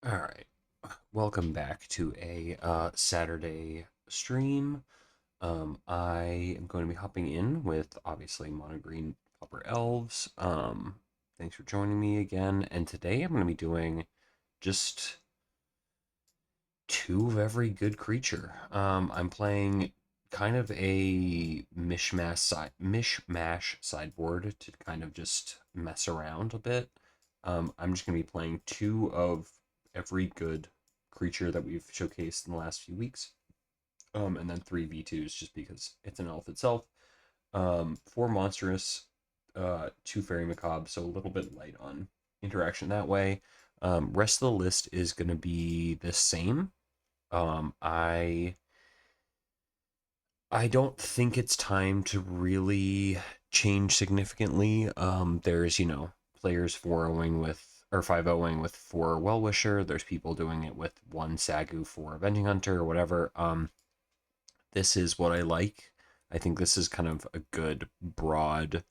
All right, welcome back to a Saturday stream. I am going to be hopping in with obviously Mono Green Pauper Elves. Thanks for joining me again. And today I'm going to be doing just two of every good creature. I'm playing kind of a mishmash sideboard to kind of just mess around a bit. I'm just going to be playing two of every good creature that we've showcased in the last few weeks. And then three V2s just because it's an elf itself. Four monstrous, two fairy macabre, so a little bit light on interaction that way. Rest of the list is going to be the same. Um, I I don't think it's time to really change significantly. There's, players 4-0ing with or 5-0ing with 4 Well-Wisher. There's people doing it with 1 Sagu for Avenging Hunter or whatever. This is what I like. I think this is kind of a good broad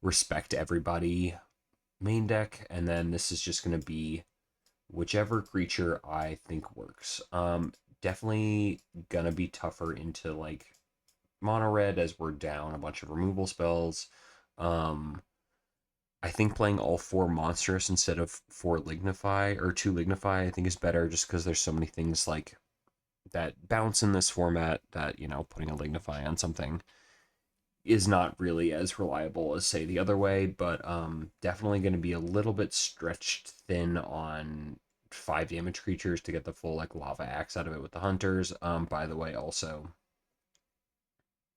respect everybody main deck, and then this is just going to be whichever creature I think works. Definitely gonna be tougher into like mono red as we're down a bunch of removal spells. Um, I think playing all four monstrous instead of four lignify or two lignify, I think is better just because there's so many things like that bounce in this format that, putting a lignify on something is not really as reliable as say the other way, but definitely going to be a little bit stretched thin on 5 damage creatures to get the full like lava axe out of it with the hunters. By the way, also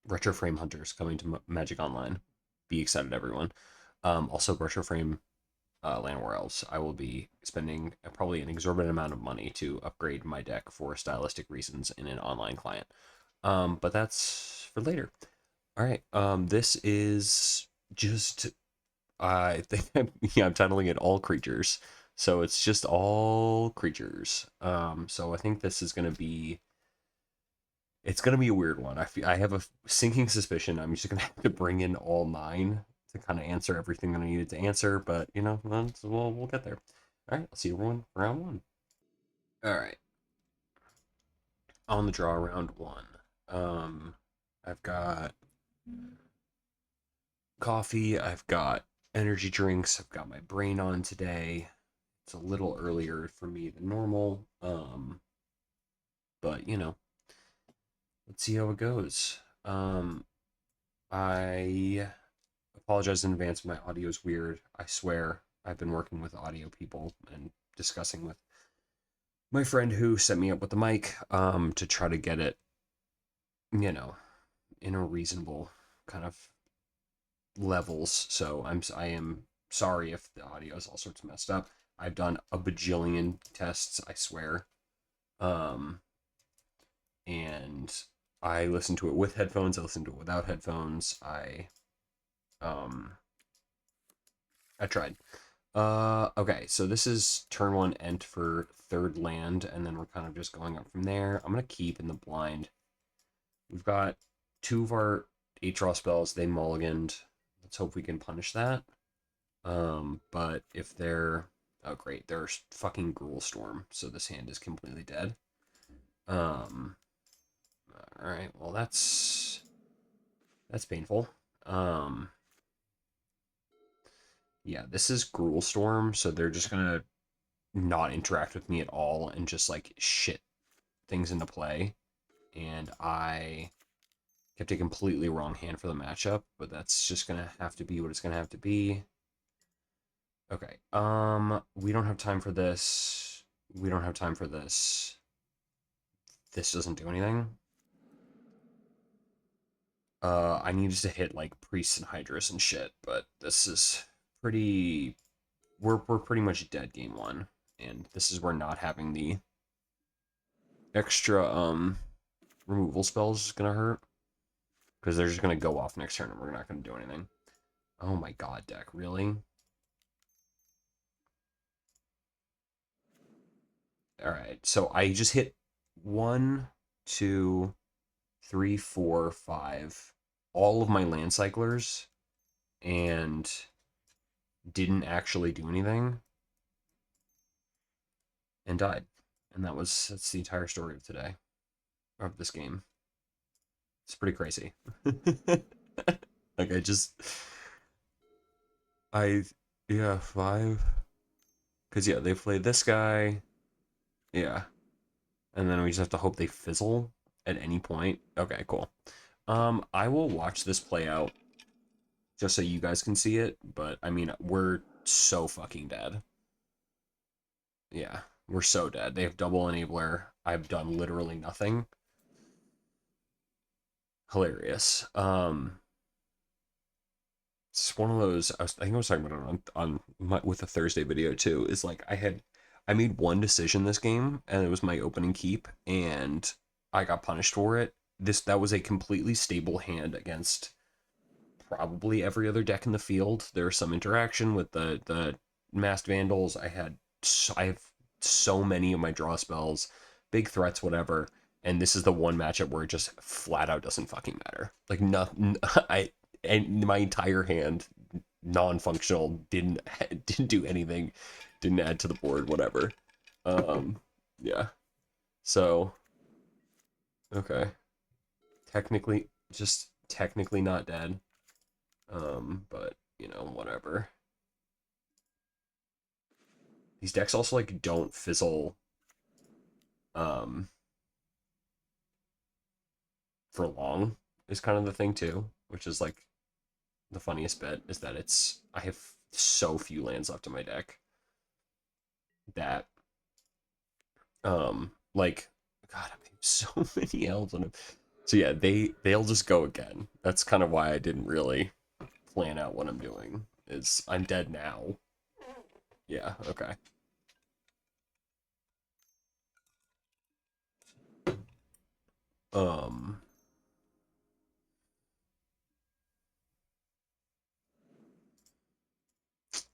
retro frame hunters coming to Magic Online. Be excited, everyone. Also, retro frame land war elves. I will be spending probably an exorbitant amount of money to upgrade my deck for stylistic reasons in an online client. But that's for later. All right. This is just I think yeah, I'm titling it all creatures. So it's just all creatures. So I think this is gonna be it's gonna be a weird one. I have a sinking suspicion I'm just gonna have to bring in all 9 to kind of answer everything that I needed to answer, but we'll get there. All right, I'll see everyone for round one. All right, on the draw round one. Um, I've got coffee. I've got energy drinks. I've got my brain on today. It's a little earlier for me than normal. But let's see how it goes. I apologize in advance. My audio is weird. I swear. I've been working with audio people and discussing with my friend who set me up with the mic to try to get it, you know, in a reasonable kind of levels. So I am sorry if the audio is all sorts messed up. I've done a bajillion tests, I swear. Um, and I listened to it with headphones. I listened to it without headphones. Um, I tried. Okay, so this is turn one Ent for third land, and then we're kind of just going up from there. I'm gonna keep in the blind. We've got two of our 8 draw spells. They mulliganed. Let's hope we can punish that. But if they're oh great, they're fucking Gruul Storm, so this hand is completely dead. Um, all right, well that's painful. Um, yeah, this is Gruul Storm, so they're just gonna not interact with me at all and just like shit things into play. And I kept a completely wrong hand for the matchup, but that's just gonna have to be what it's gonna have to be. Okay. We don't have time for this. We don't have time for this. This doesn't do anything. I needed to hit like priests and hydras and shit, but this is pretty. We're pretty much dead game one, and this is where not having the extra removal spells is gonna hurt because they're just gonna go off next turn and we're not gonna do anything. Oh my god, deck, really? All right, so I just hit 1, 2, 3, 4, 5, all of my land cyclers, and didn't actually do anything. and died. And that's the entire story of today, of this game. It's pretty crazy. Like I yeah, 5. Cause yeah, they played this guy. Yeah. And then we just have to hope they fizzle at any point. Okay, cool. I will watch this play out just so you guys can see it, but I mean, we're so fucking dead. Yeah, we're so dead. They have double enabler. I've done literally nothing. Hilarious. It's one of those. I think I was talking about it with the Thursday video too. Is like I made one decision this game, and it was my opening keep, and I got punished for it. That was a completely stable hand against probably every other deck in the field. There was some interaction with the masked vandals. I have so many of my draw spells, big threats, whatever. And this is the one matchup where it just flat out doesn't fucking matter. Like nothing. And my entire hand non-functional, didn't do anything, didn't add to the board, whatever. Um, yeah. So okay, technically not dead. But you know, whatever. These decks also like don't fizzle um for long is kind of the thing too, which is like the funniest bit is that I have so few lands left in my deck that like God, I have so many elves on them. So yeah, they'll just go again. That's kind of why I didn't really plan out what I'm doing. Is I'm dead now. Yeah, okay. Um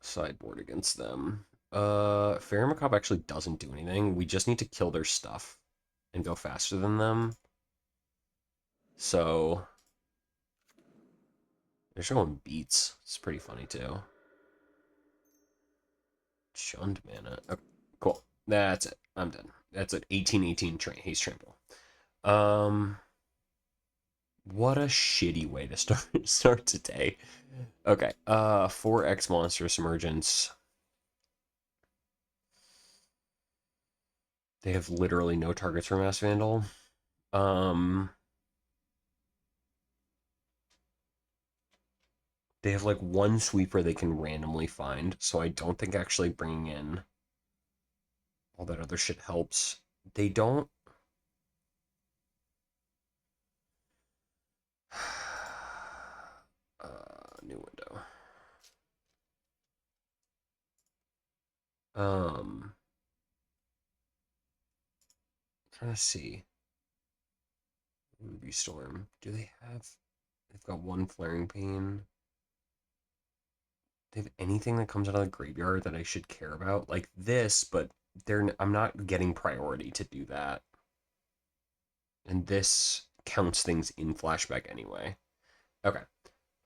Sideboard against them. Fairy Macabre actually doesn't do anything. We just need to kill their stuff and go faster than them. So they're showing beats. It's pretty funny too. Shunned mana. Okay, cool. That's it. I'm done. That's it. 18/18 haste trample. Um, what a shitty way to start today. Okay. 4x monstrous emergence. They have literally no targets for Mass Vandal. Um, they have like one sweeper they can randomly find, so I don't think actually bringing in all that other shit helps. They don't. New window. Trying to see. Ruby Storm. Do they have? They've got one Flaring Pain. They have anything that comes out of the graveyard that I should care about, like this, but I'm not getting priority to do that, and this counts things in flashback anyway. Okay,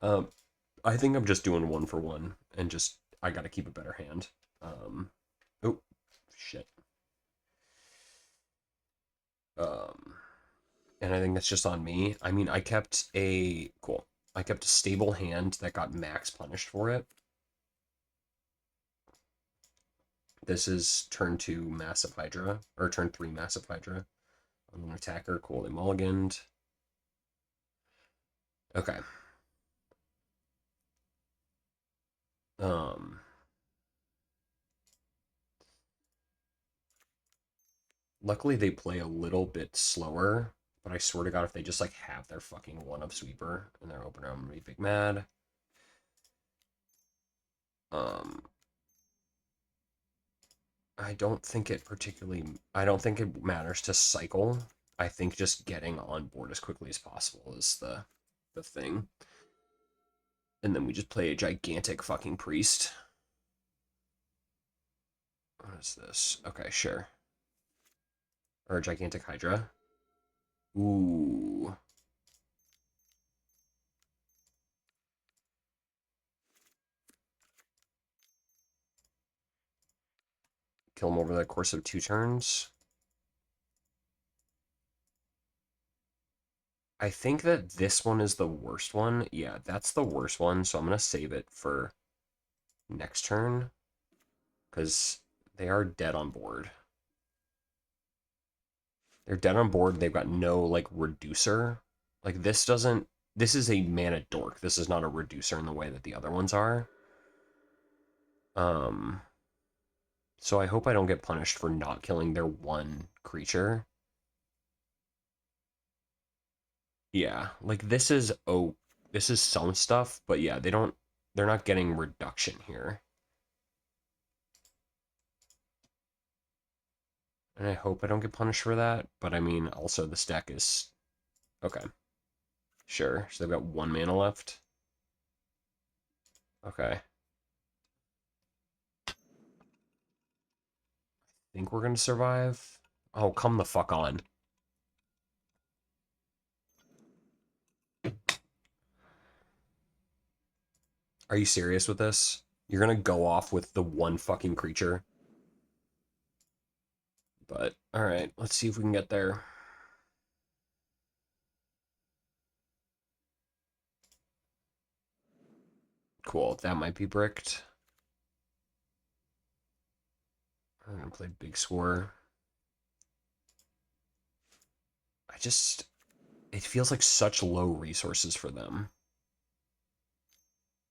um, I think I'm just doing one for one, and just I got to keep a better hand. Oh, shit. Um, and I think that's just on me. I mean, I kept a stable hand that got max punished for it. This is turn 2 Massive Hydra, or turn 3 Massive Hydra. On an attacker, cool, they mulliganed. Okay. Um, Luckily they play a little bit slower, but I swear to God, if they just like have their fucking one-up sweeper in their opener, I'm gonna be big mad. Um, I don't think it matters to cycle. I think just getting on board as quickly as possible is the thing. And then we just play a gigantic fucking priest. What is this? Okay, sure. Or a gigantic hydra. Ooh. kill them over the course of 2 turns. I think that this one is the worst one. Yeah, that's the worst one, so I'm going to save it for next turn, because they are dead on board. They're dead on board. They've got no, like, reducer. Like, this doesn't... This is a mana dork. This is not a reducer in the way that the other ones are. So I hope I don't get punished for not killing their one creature. Yeah, like, this is... Oh, this is some stuff, but yeah, they're not getting reduction here. And I hope I don't get punished for that, but I mean, also this deck is... Okay. Sure, so they've got 1 mana left. Okay. Think we're gonna survive? Oh, come the fuck on. Are you serious with this? You're gonna go off with the one fucking creature? But, alright, let's see if we can get there. Cool, that might be bricked. I'm gonna play Big Score. It feels like such low resources for them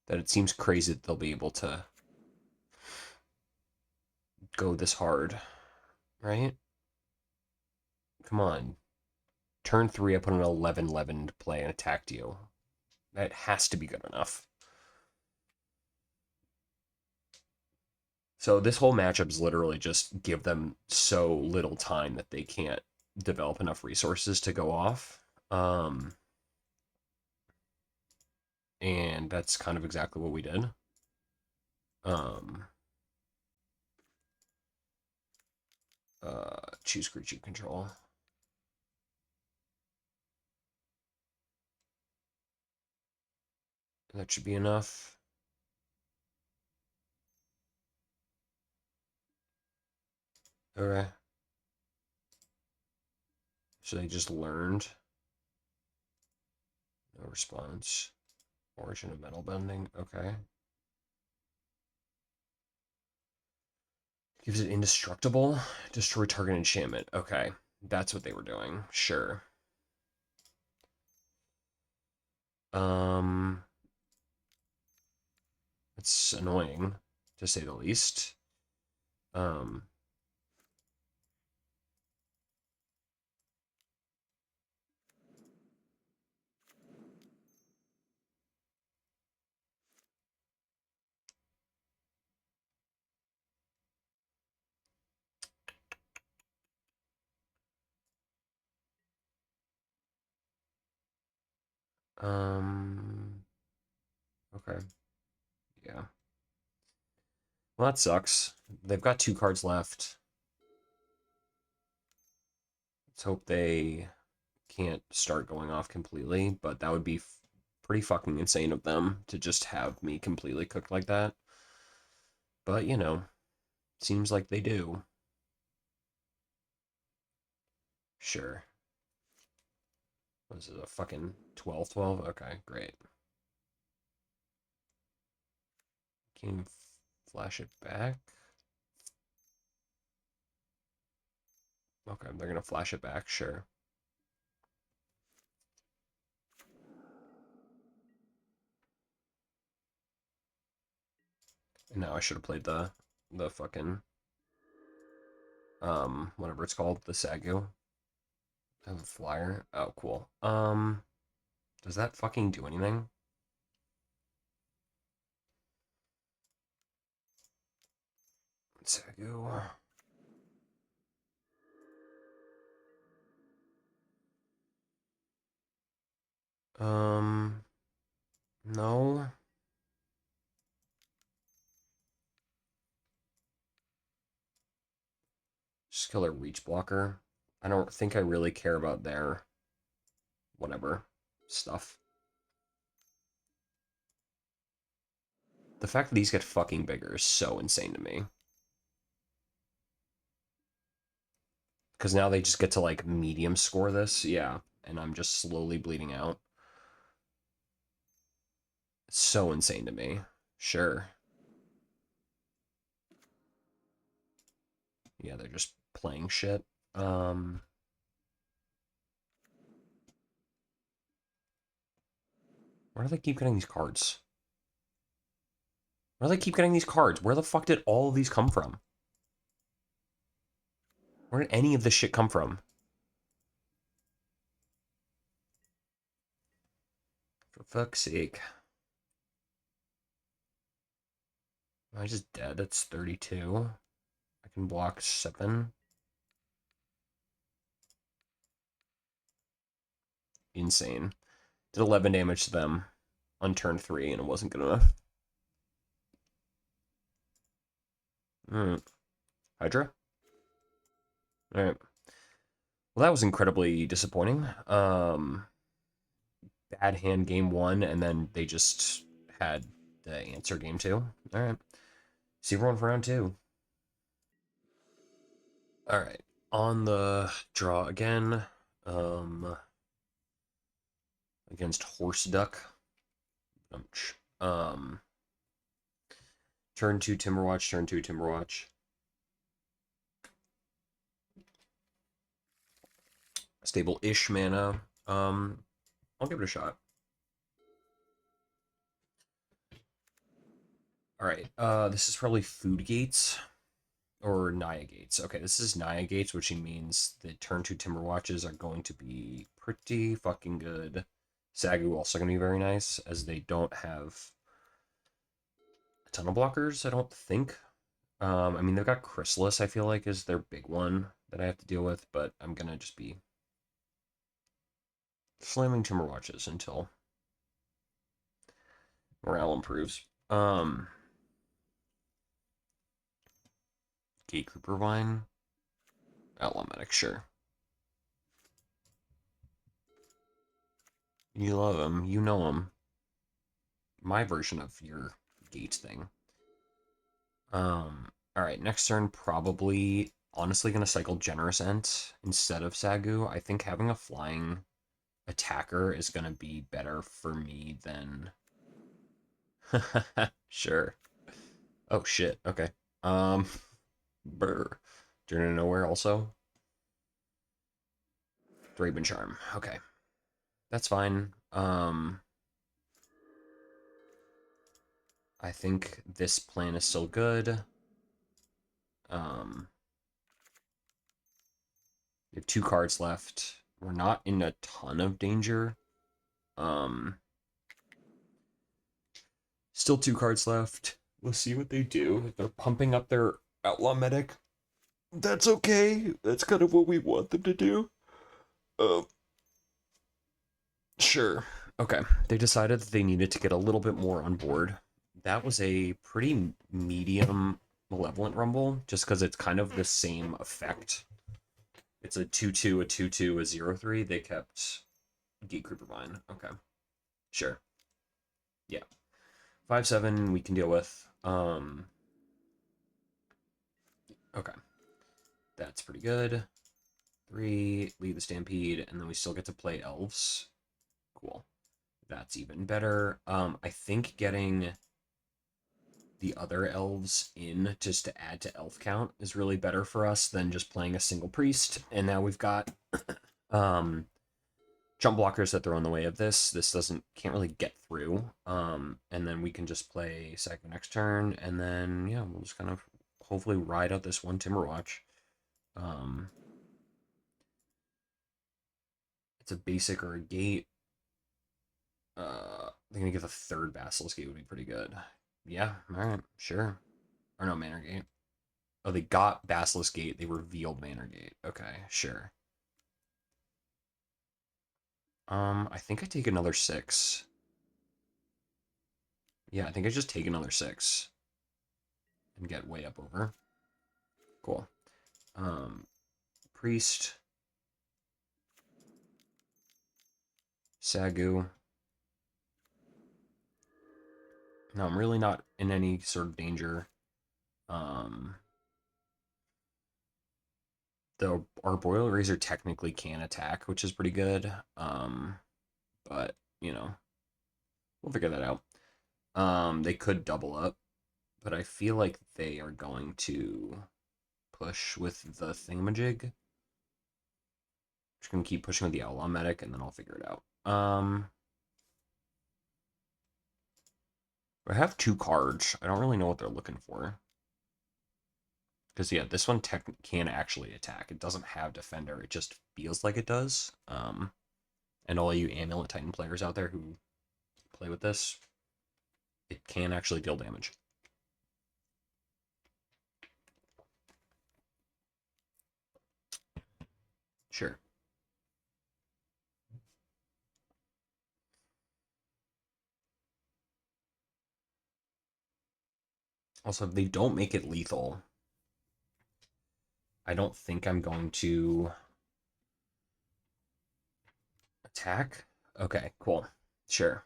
that it seems crazy that they'll be able to go this hard, right? Come on. Turn 3, I put an 11/11 to play and attacked you. That has to be good enough. So this whole matchup is literally just give them so little time that they can't develop enough resources to go off. And that's kind of exactly what we did. Choose creature control. That should be enough. Okay. So they just learned. No response. Origin of metal bending. Okay. Gives it indestructible. Destroy target enchantment. Okay. That's what they were doing. Sure. It's annoying, to say the least. Um, okay. Yeah. Well, that sucks. They've got 2 cards left. Let's hope they can't start going off completely, but that would be pretty fucking insane of them to just have me completely cooked like that. But, you know, seems like they do. Sure. What is it, a fucking 12/12? Okay, great. Can you flash it back? Okay, they're gonna flash it back, sure. And now I should have played the fucking whatever it's called, the Sagu. I have a flyer. Oh, cool. Does that fucking do anything? Sagu. No. Just kill their reach blocker. I don't think I really care about their whatever stuff. The fact that these get fucking bigger is so insane to me. Because now they just get to, like, medium score this. Yeah. And I'm just slowly bleeding out. It's so insane to me. Sure. Yeah, they're just playing shit. Um... Where do they keep getting these cards? Where do they keep getting these cards? Where the fuck did all of these come from? Where did any of this shit come from? For fuck's sake. Am I just dead? That's 32. I can block 7. Insane. Did 11 damage to them on turn 3, and it wasn't good enough. Hydra? Alright. Well, that was incredibly disappointing. Bad hand game 1, and then they just had the answer game 2. Alright. See everyone for round 2. Alright. On the draw again. Against Horse Duck. Turn 2 Timberwatch, turn 2 Timberwatch. Stable-ish mana. I'll give it a shot. Alright, this is probably Food Gates. Or Naya Gates. Okay, this is Naya Gates, which means the turn 2 Timberwatches are going to be pretty fucking good. Sagu also going to be very nice, as they don't have a ton of blockers, I don't think. I mean, they've got Chrysalis, I feel like, is their big one that I have to deal with, but I'm going to just be slamming Timberwatches until morale improves. Gatekeeper Vine. Outlaw Medic, sure. You love him. You know him. My version of your gate thing. Alright, next turn, probably, honestly, going to cycle Generous Ent instead of Sagu. I think having a flying attacker is going to be better for me than... Sure. Oh, shit. Okay. Brr. Journey to Nowhere also. Draven Charm. Okay. That's fine. I think this plan is still good. We have 2 cards left. We're not in a ton of danger. Still 2 cards left. We'll see what they do. They're pumping up their Outlaw Medic. That's okay. That's kind of what we want them to do. Sure. Okay. They decided that they needed to get a little bit more on board. That was a pretty medium Malevolent Rumble, just because it's kind of the same effect. It's a 2-2, a 2-2, a 0-3. They kept Gatekeeper Vine. Okay. Sure. Yeah. 5-7 we can deal with. Okay. That's pretty good. 3, lead the Stampede, and then we still get to play Elves. Cool. That's even better. I think getting the other elves in just to add to elf count is really better for us than just playing a single priest. And now we've got jump blockers that throw in the way of this. This can't really get through. And then we can just play Sagu next turn, and then yeah, we'll just kind of hopefully ride out this one Timberwatch. It's a basic or a gate. They're gonna give a 3rd Basilisk Gate would be pretty good. Yeah, alright, sure. Or no, Manor Gate. Oh, they got Basilisk Gate, they revealed Manor Gate. Okay, sure. I think I take another 6. Yeah, I think I just take another 6. And get way up over. Cool. Priest. Sagu. No, I'm really not in any sort of danger. the Arboreal Razor technically can attack, which is pretty good. But you know, we'll figure that out. They could double up, but I feel like they are going to push with the thingamajig. Just gonna keep pushing with the Outlaw Medic, and then I'll figure it out. I have two cards. I don't really know what they're looking for. Because, yeah, this one can actually attack. It doesn't have Defender. It just feels like it does. And all you Amulet Titan players out there who play with this, it can actually deal damage. Sure. Also, if they don't make it lethal, I don't think I'm going to attack. Okay, cool. Sure.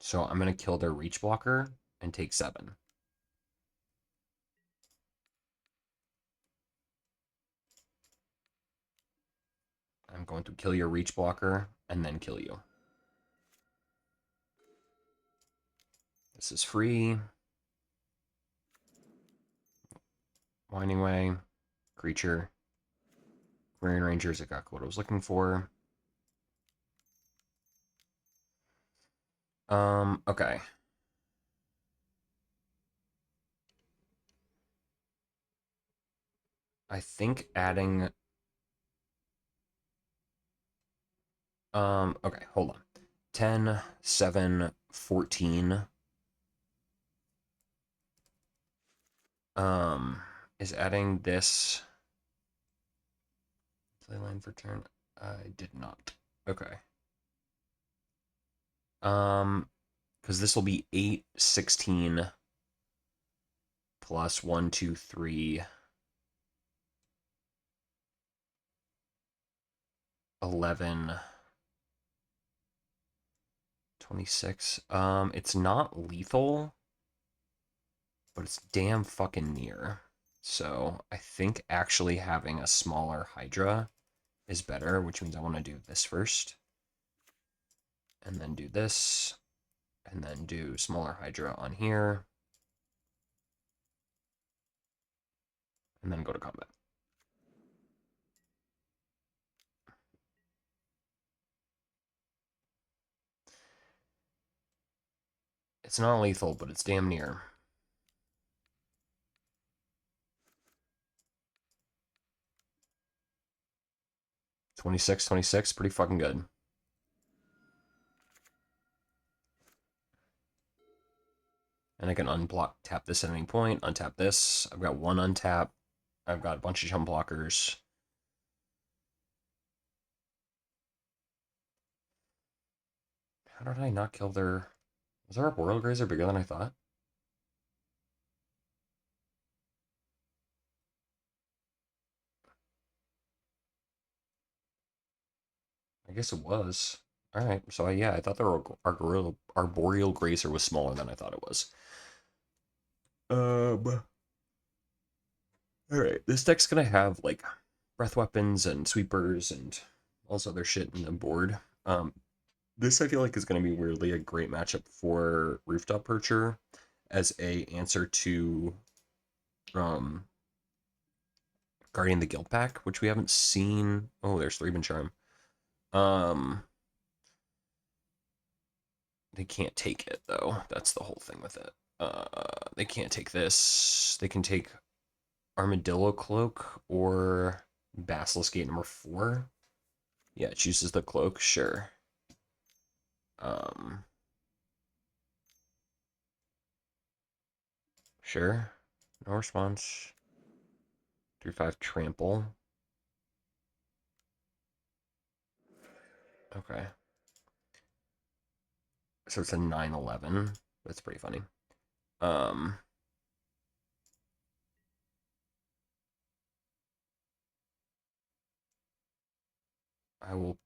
So I'm going to kill their Reach Blocker and take 7. I'm going to kill your Reach Blocker and then kill you. This is free. Winding Way. Creature. Marion Rangers, exactly what I was looking for. Okay. I think adding okay, hold on. 10, 7, 14. Is adding this play line for turn? I did not. Okay. Because this will be 8, 16 plus 1, 2, 3, 11, 26. It's not lethal, but it's damn fucking near. So I think actually having a smaller Hydra is better, which means I want to do this first. And then do this. And then do smaller Hydra on here. And then go to combat. It's not lethal, but it's damn near. $26, pretty fucking good. And I can unblock, tap this at any point, untap this. I've got one untap. I've got a bunch of jump blockers. How did I not kill their... Was our Arboreal Grazer bigger than I thought? I guess it was. Alright, so yeah, I thought the Arboreal Grazer was smaller than I thought it was. Alright, this deck's gonna have, like, breath weapons and sweepers and all this other shit in the board. This I feel like is gonna be weirdly a great matchup for Rooftop Percher as a answer to Guardian the Guild Pack, which we haven't seen. Oh, there's Threeben Charm. They can't take it though. That's the whole thing with it. They can't take this. They can take Armadillo Cloak or Basilisk Gate number 4. Yeah, it chooses the cloak, sure. Sure. No response. 3/5 trample. Okay. So it's a 9/11. That's pretty funny. I will.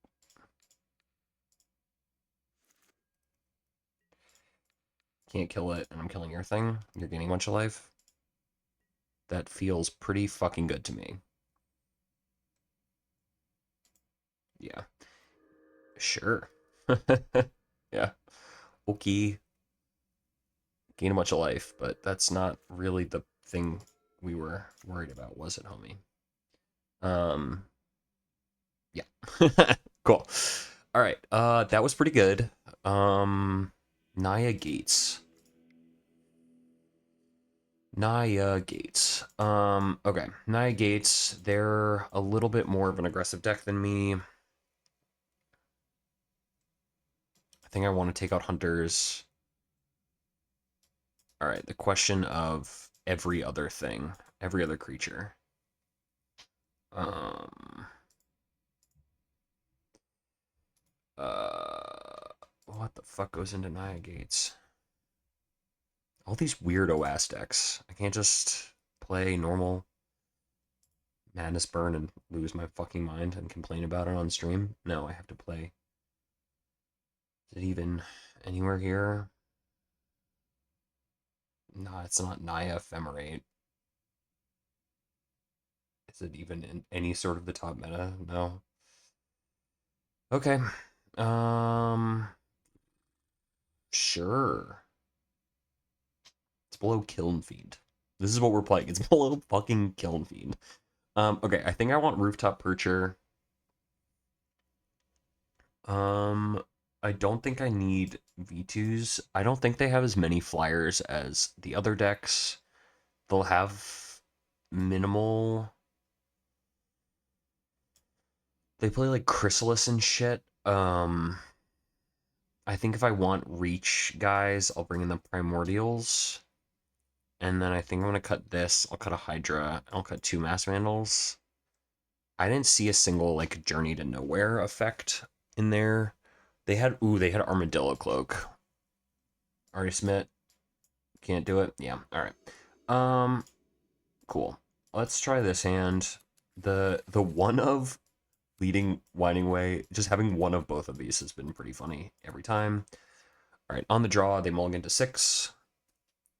Can't kill it, and I'm killing your thing. You're gaining a bunch of life. That feels pretty fucking good to me. Yeah. Sure. Yeah. Okay. Gain a bunch of life, but that's not really the thing we were worried about, was it, homie? Um, yeah. Cool. All right. That was pretty good. Naya Gates. Naya Gates. Okay. Naya Gates, they're a little bit more of an aggressive deck than me. I think I want to take out Hunters. All right, the question of every other thing, every other creature. Um, what the fuck goes into Naya Gates? All these weirdo ass decks. I can't just play normal Madness Burn and lose my fucking mind and complain about it on stream. No, I have to play. Is it even anywhere here? No, it's not Naya Ephemerate. Is it even in any sort of the top meta? No. Okay. Um, sure. It's below Kiln Fiend. This is what we're playing. It's below fucking Kiln Fiend. Okay, I think I want Rooftop Percher. Um, I don't think I need V2s. I don't think they have as many flyers as the other decks. They'll have minimal. They play like Chrysalis and shit. I think if I want reach guys, I'll bring in the Primordials. And then I think I'm gonna cut this. I'll cut a Hydra. I'll cut 2 Mass Vandals. I didn't see a single like Journey to Nowhere effect in there. They had Armadillo Cloak. Already Smith. Can't do it. Yeah. All right. Um. Cool. Let's try this hand. The one of leading Winding Way. Just having one of both of these has been pretty funny every time. All right. On the draw, they mulligan to 6.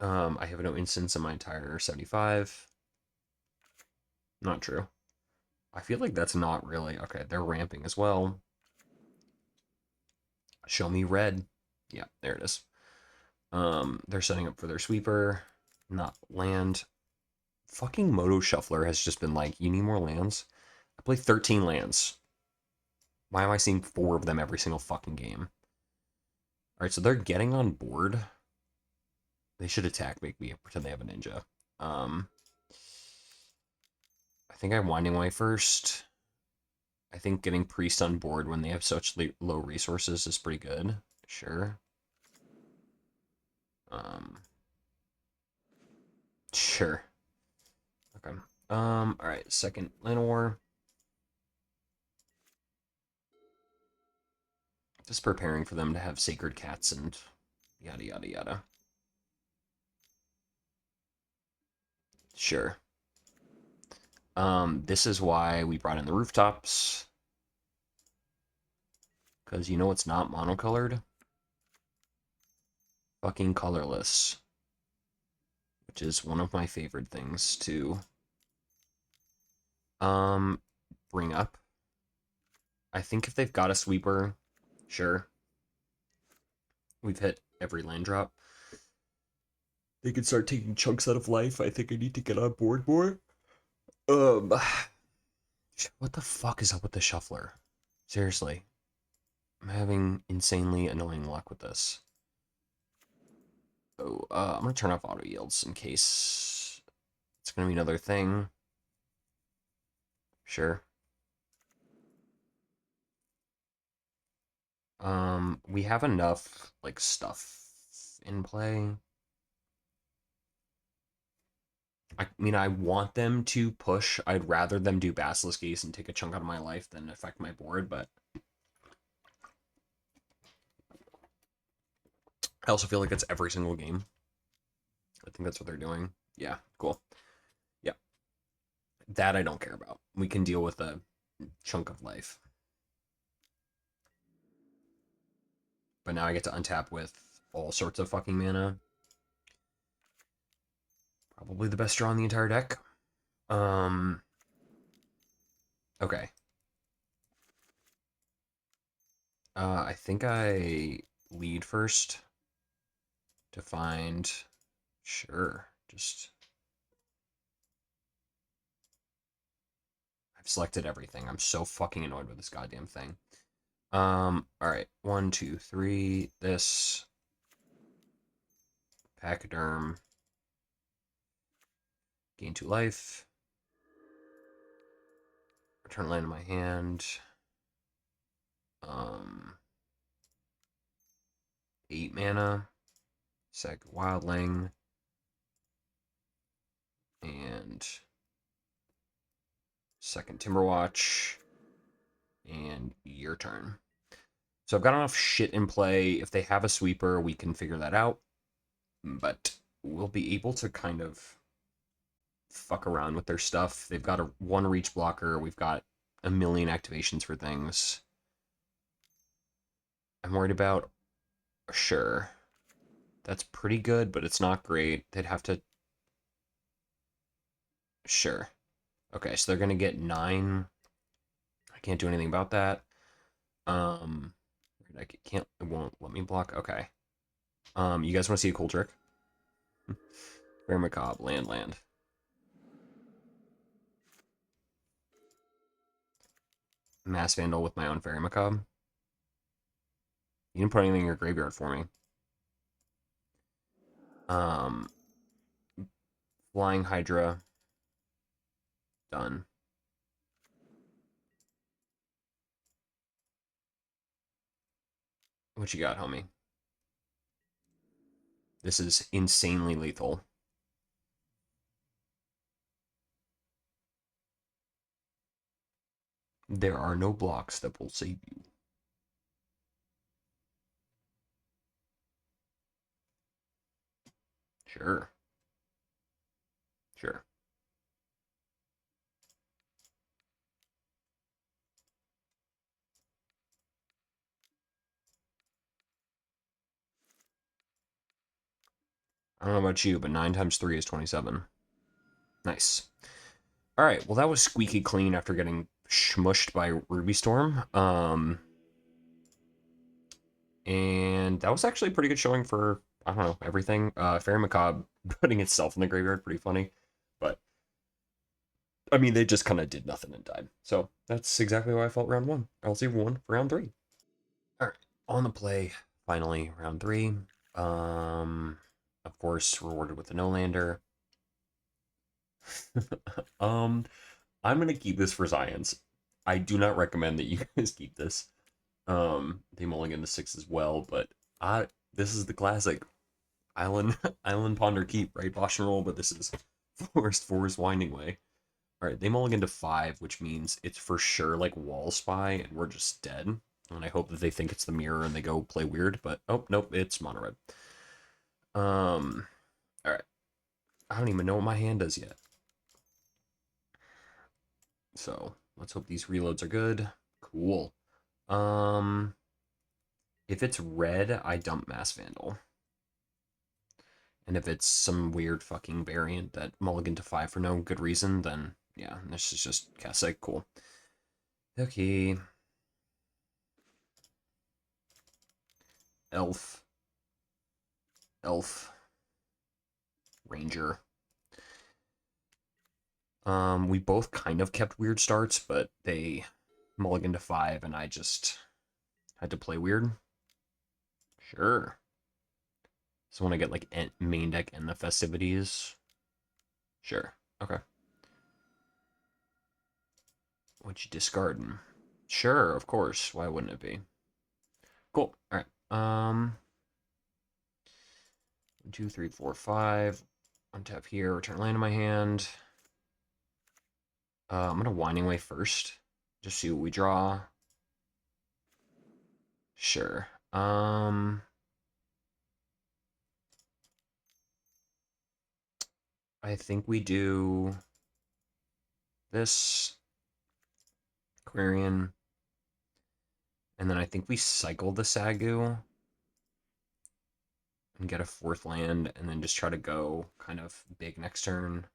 I have no instance in my entire 75. Not true. I feel like that's not really okay. They're ramping as well. Show me red. Yeah, there it is. They're setting up for their sweeper, not land. Fucking Moto Shuffler has just been like, you need more lands. I play 13 lands. Why am I seeing 4 of them every single fucking game? All right, so they're getting on board. They should attack, make me pretend they have a ninja. I think I'm Winding Way first. I think getting Priest on board when they have such low resources is pretty good. Sure. Um, sure. Okay. All right. Second Llanowar. Just preparing for them to have sacred cats and yada yada yada. Sure. This is why we brought in the rooftops. Because you know it's not monocolored? Fucking colorless. Which is one of my favorite things to bring up. I think if they've got a sweeper, sure. We've hit every land drop. They can start taking chunks out of life. I think I need to get on board more. What the fuck is up with the shuffler? Seriously. I'm having insanely annoying luck with this. Oh, I'm gonna turn off auto yields in case it's gonna be another thing. Sure. We have enough like stuff in play. I mean, I want them to push. I'd rather them do Basilisk Ace and take a chunk out of my life than affect my board, but I also feel like it's every single game. I think that's what they're doing. Yeah, cool. Yeah. That I don't care about. We can deal with a chunk of life. But now I get to untap with all sorts of fucking mana. Probably the best draw in the entire deck. Okay. I think I lead first to find... Sure. Just... I've selected everything. I'm so fucking annoyed with this goddamn thing. Alright. 1, 2, 3. This. Pachyderm. Gain 2 life. Return land in my hand. 8 mana. Sack Wildling. And second Timberwatch. And your turn. So I've got enough shit in play. If they have a sweeper, we can figure that out. But we'll be able to kind of fuck around with their stuff. They've got a 1 reach blocker. We've got a million activations for things. I'm worried about... Sure. That's pretty good, but it's not great. They'd have to... Sure. Okay, so they're going to get 9. I can't do anything about that. I can't... It won't let me block. Okay. You guys want to see a cool trick? Rare Macabre, land. Mass Vandal with my own Fairy Macabre. You didn't put anything in your graveyard for me. Flying Hydra. Done. What you got, homie? This is insanely lethal. There are no blocks that will save you. Sure. Sure. I don't know about you, but 9 times 3 is 27. Nice. All right, well, that was squeaky clean after getting smushed by Ruby Storm. And that was actually a pretty good showing for, I don't know, everything. Fairy Macabre putting itself in the graveyard, pretty funny. But, I mean, they just kind of did nothing and died. So, that's exactly why I felt round 1. I'll see everyone for round 3. All right, on the play, finally, round 3. Of course, rewarded with a no-lander. I'm gonna keep this for science. I do not recommend that you guys keep this. They mulligan the 6 as well, but this is the classic Island Ponder Keep, right? Bosch and roll, but this is Forest Winding Way. Alright, they mulligan to 5, which means it's for sure like Wall Spy, and we're just dead. And I hope that they think it's the mirror and they go play weird, but oh nope, it's mono red. Alright. I don't even know what my hand does yet. So let's hope these reloads are good. Cool. If it's red, I dump Mass Vandal. And if it's some weird fucking variant that mulligan to 5 for no good reason, then yeah, this is just Cassick. Cool. Okay. Elf. Ranger. We both kind of kept weird starts, but they mulligan to 5, and I just had to play weird. Sure. So when I get like main deck and the festivities. Sure. Okay. What you discarding? Sure, of course. Why wouldn't it be? Cool. All right. 1, 2, 3, 4, 5. Untap here. Return land in my hand. I'm gonna Winding Way first. Just see what we draw. Sure. I think we do this Aquarian, and then I think we cycle the Sagu. and get a 4th land, and then just try to go kind of big next turn.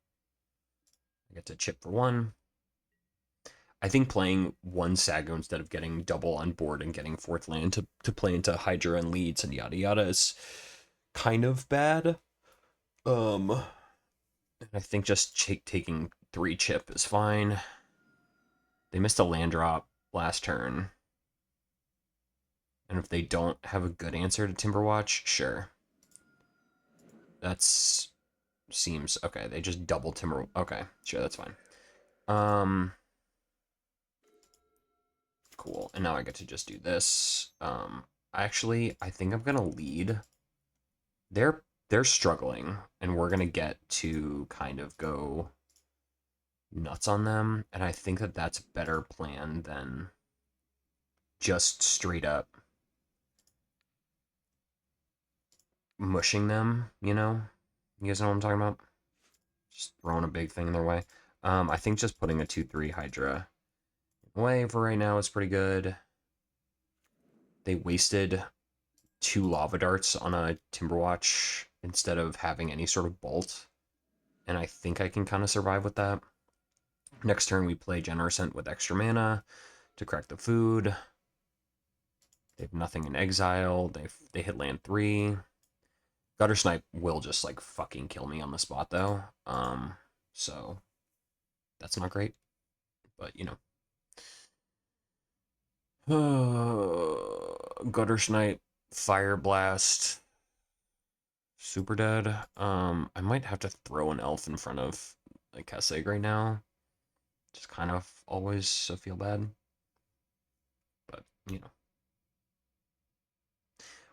I get to chip for 1. I think playing 1 Sago instead of getting double on board and getting 4th land to play into Hydra and leads and yada yada is kind of bad. And I think just taking 3 chip is fine. They missed a land drop last turn. And if they don't have a good answer to Timberwatch, sure. That's seems okay. They just double Timber. Okay, sure, that's fine. Cool. And now I get to just do this. Actually, I think I'm gonna lead. They're struggling, and we're gonna get to kind of go nuts on them, and I think that that's a better plan than just straight up mushing them, you know? You guys know what I'm talking about? Just throwing a big thing in their way. I think just putting a 2/3 Hydra away for right now is pretty good. They wasted 2 Lava Darts on a Timberwatch instead of having any sort of bolt, and I think I can kind of survive with that. Next turn, we play Generosant with extra mana to crack the food. They have nothing in exile. They hit land 3. Gutter Snipe will just like fucking kill me on the spot though. So that's not great, but you know. Gutter Snipe, Fire Blast, super dead. I might have to throw an elf in front of like Kessig right now. Just kind of always feel bad, but you know.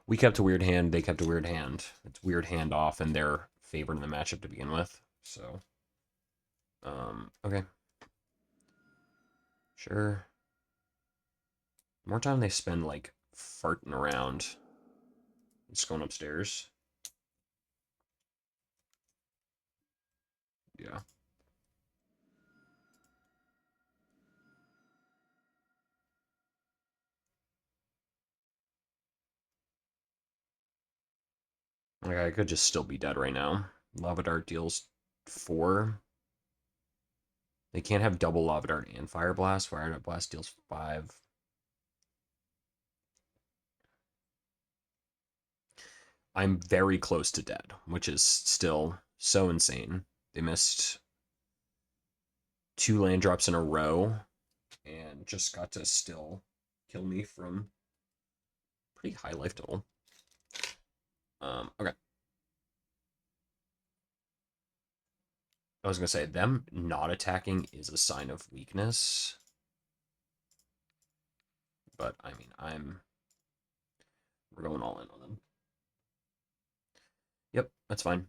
We kept a weird hand. They kept a weird hand. It's weird hand off, and they're favored in the matchup to begin with. So, okay, sure. More time they spend like farting around, just going upstairs. Yeah. Like I could just still be dead right now. Lava Dart deals 4. They can't have double Lava Dart and Fire Blast. Fire Blast deals 5. I'm very close to dead, which is still so insane. They missed 2 land drops in a row and just got to still kill me from pretty high life total. Okay. I was gonna say them not attacking is a sign of weakness, but I mean we're going all in on them. Yep, that's fine.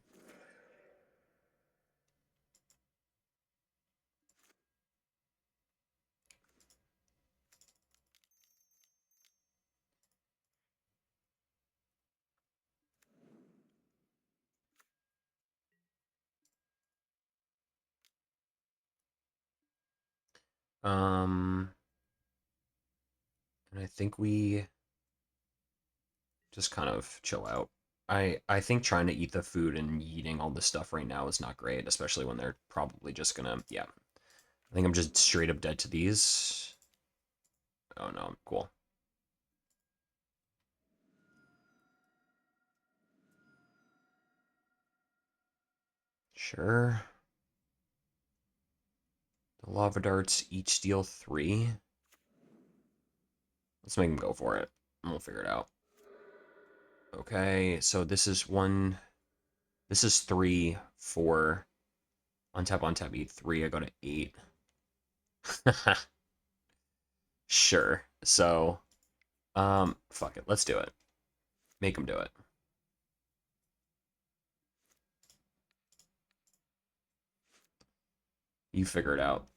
And I think we just kind of chill out. I think trying to eat the food and eating all this stuff right now is not great, especially when they're probably just gonna, yeah. I think I'm just straight up dead to these. Oh no, cool. Sure. The lava darts each deal 3. Let's make them go for it, and we'll figure it out. Okay, so this is 1. This is 3, 4. On tap, eat 3. I go to 8. Sure. So, fuck it. Let's do it. Make them do it. You figure it out.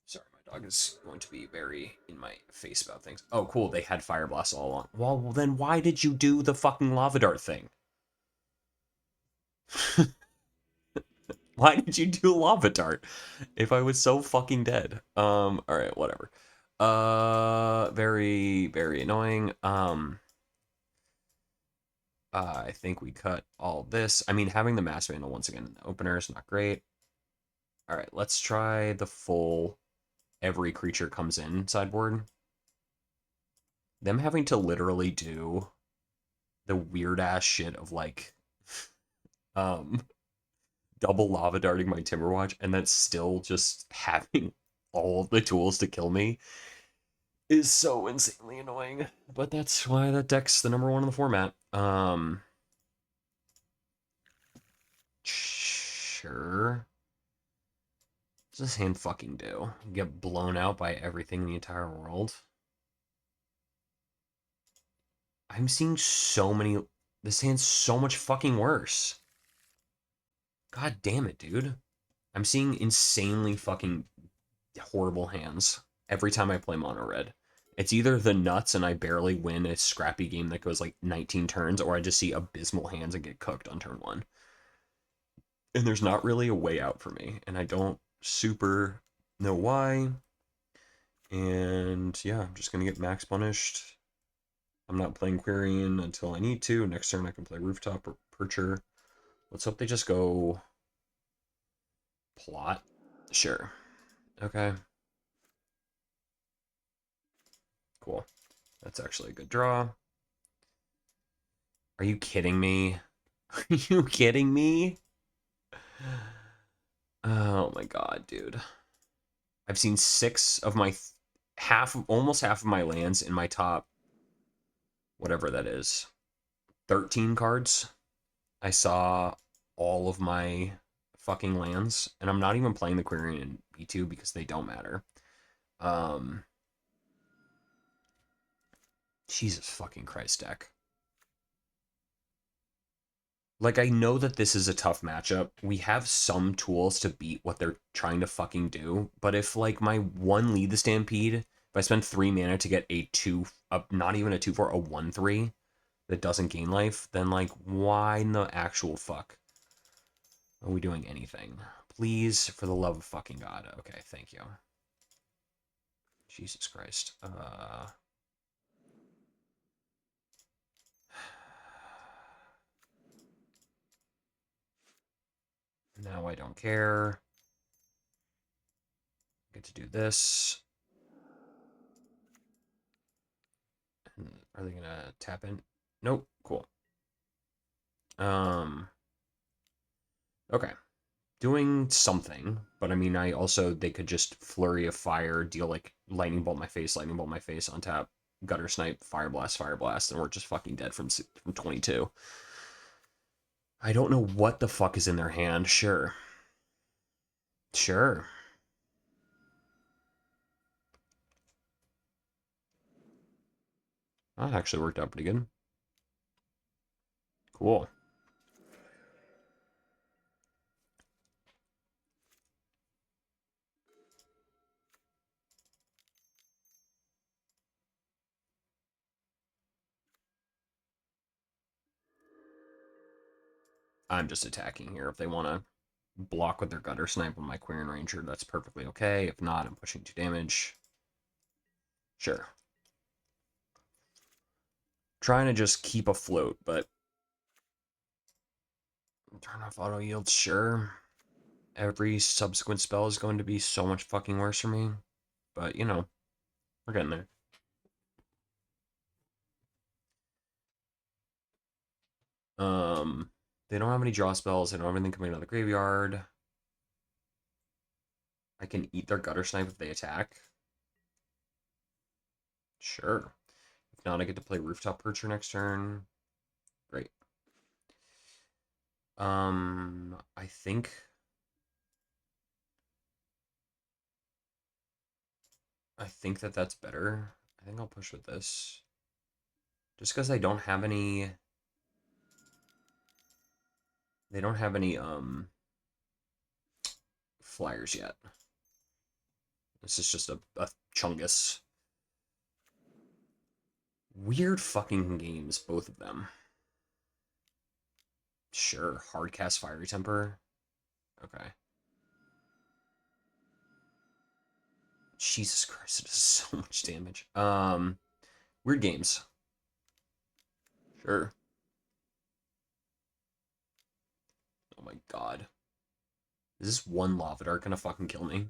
Sorry, my dog is going to be very in my face about things. Oh, cool. They had Fire Blast all along. Well, then why did you do the fucking Lava Dart thing? Why did you do Lava Dart if I was so fucking dead? All right, whatever. Very, very annoying. I think we cut all this. I mean, having the Mass Vandal once again in the opener is not great. All right, let's try the full every creature comes in sideboard. Them having to literally do the weird ass shit of like um double lava darting my Timberwatch and then still just having all of the tools to kill me is so insanely annoying. But that's why that deck's the number one in the format. Sure. What does this hand fucking do? Get blown out by everything in the entire world? I'm seeing so many. This hand's so much fucking worse. God damn it, dude. I'm seeing insanely fucking horrible hands every time I play mono red. It's either the nuts and I barely win a scrappy game that goes like 19 turns, or I just see abysmal hands and get cooked on turn one. And there's not really a way out for me, and I don't super know why. And yeah, I'm just gonna get max punished. I'm not playing Quarian until I need to. Next turn I can play Rooftop or Percher. Let's hope they just go plot. Sure. Okay. Cool. That's actually a good draw. Are you kidding me? Are you kidding me? Oh my god, dude. I've seen six of my almost half of my lands in my top, whatever that is, 13 cards. I saw all of my fucking lands, and I'm not even playing the Quarian in B2 because they don't matter. Um, Jesus fucking Christ, deck. Like, I know that this is a tough matchup. We have some tools to beat what they're trying to fucking do, but if, like, my one lead the Stampede, if I spend 3 mana to get a 2, not even a 2/4, a 1/3 that doesn't gain life, then, like, why in the actual fuck are we doing anything? Please, for the love of fucking God. Okay, thank you. Jesus Christ. Now I don't care. Get to do this. Are they gonna tap in? Nope. Cool. Okay. Doing something, but I mean, they could just flurry of fire, deal like lightning bolt my face on tap, gutter snipe, fire blast, and we're just fucking dead from 22. I don't know what the fuck is in their hand. Sure. Sure. That actually worked out pretty good. Cool. I'm just attacking here. If they want to block with their gutter snipe on my Quarian Ranger, that's perfectly okay. If not, I'm pushing 2 damage. Sure. Trying to just keep afloat, but turn off auto yield, sure. Every subsequent spell is going to be so much fucking worse for me. But, you know, we're getting there. They don't have any draw spells. They don't have anything coming out of the graveyard. I can eat their gutter snipe if they attack. Sure. If not, I get to play Rooftop Percher next turn. Great. I think that that's better. I think I'll push with this. Just because they don't have any flyers yet. This is just a chungus. Weird fucking games, both of them. Sure, hardcast Fiery Temper. Okay. Jesus Christ, it does so much damage. Weird games. Sure. Oh my god. Is this one lava dart gonna fucking kill me?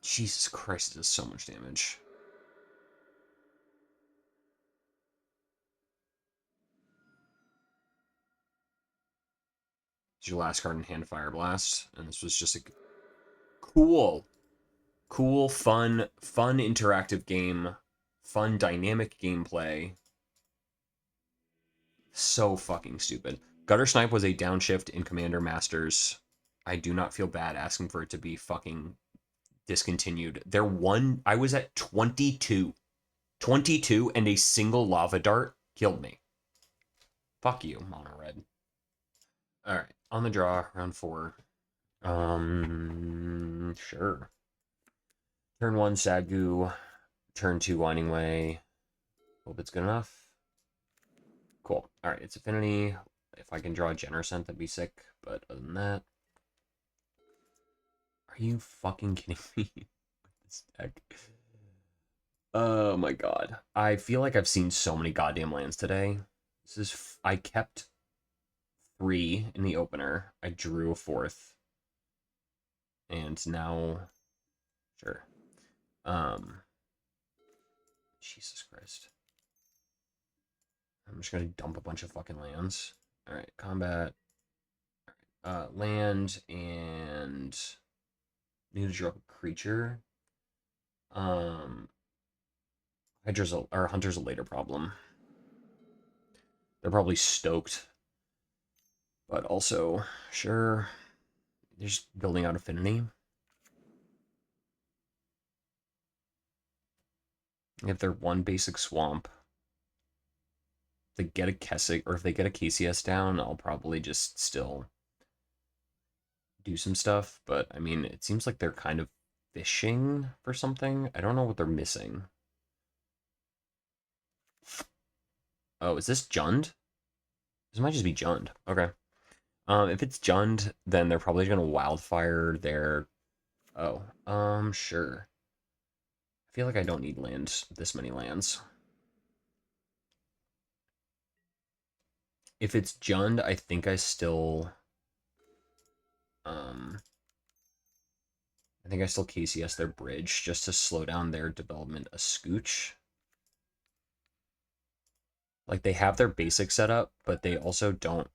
Jesus Christ, it does so much damage. It's your last card in hand, Fire Blast, and this was just a cool, fun interactive game, fun dynamic gameplay. So fucking stupid. Gutter Snipe was a downshift in Commander Masters. I do not feel bad asking for it to be fucking discontinued. I was at 22. 22 and a single lava dart killed me. Fuck you, mono red. Alright, on the draw, round 4. Sure. Turn 1, Sad Goo. Turn 2, Winding Way. Hope it's good enough. Cool. Alright, it's Affinity. If I can draw a Generosent, that'd be sick. But other than that... Are you fucking kidding me with this deck? Oh my god. I feel like I've seen so many goddamn lands today. I kept 3 in the opener. I drew a 4th. And now... Sure. Jesus Christ. I'm just gonna dump a bunch of fucking lands. Alright, combat. Land, and... Need to draw a creature. Hunter's a later problem. They're probably stoked. But also, sure. They're just building out Affinity. If they're one basic swamp, if they get a Kessick, or if they get a KCS down, I'll probably just still do some stuff. But, I mean, it seems like they're kind of fishing for something. I don't know what they're missing. Oh, is this Jund? This might just be Jund. Okay. If it's Jund, then they're probably going to Wildfire their... Oh, sure. I feel like I don't need this many lands. If it's Jund, I think I still... I think I still KCS their bridge just to slow down their development a scooch. Like, they have their basic setup, but they also don't...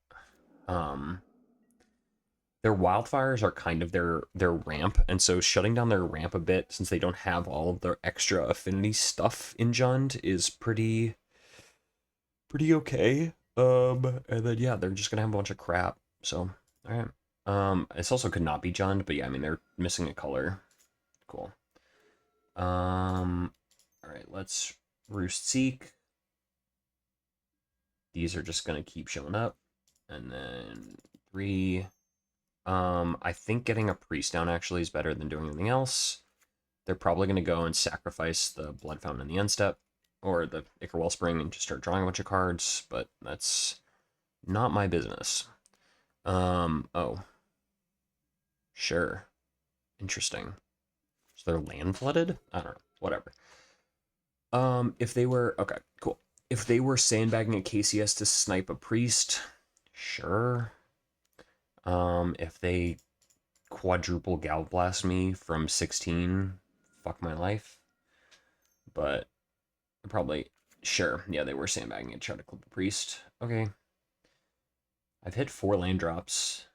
Their wildfires are kind of their ramp, and so shutting down their ramp a bit, since they don't have all of their extra affinity stuff in Jund, is pretty okay. And then yeah, they're just gonna have a bunch of crap. So, alright. This also could not be Jund, but yeah, I mean they're missing a color. Cool. Alright, let's Roost Seek. These are just gonna keep showing up. And then 3. I think getting a priest down actually is better than doing anything else. They're probably going to go and sacrifice the Blood Fountain in the end step, or the Ichor Wellspring, and just start drawing a bunch of cards, but that's not my business. Oh. Sure. Interesting. So they're land flooded? I don't know. Whatever. If they were... Okay, cool. If they were sandbagging a KCS to snipe a priest, sure. If they quadruple Galblast me from 16, fuck my life. But probably, sure, yeah, they were sandbagging it, try to clip a priest. Okay. I've hit 4 land drops.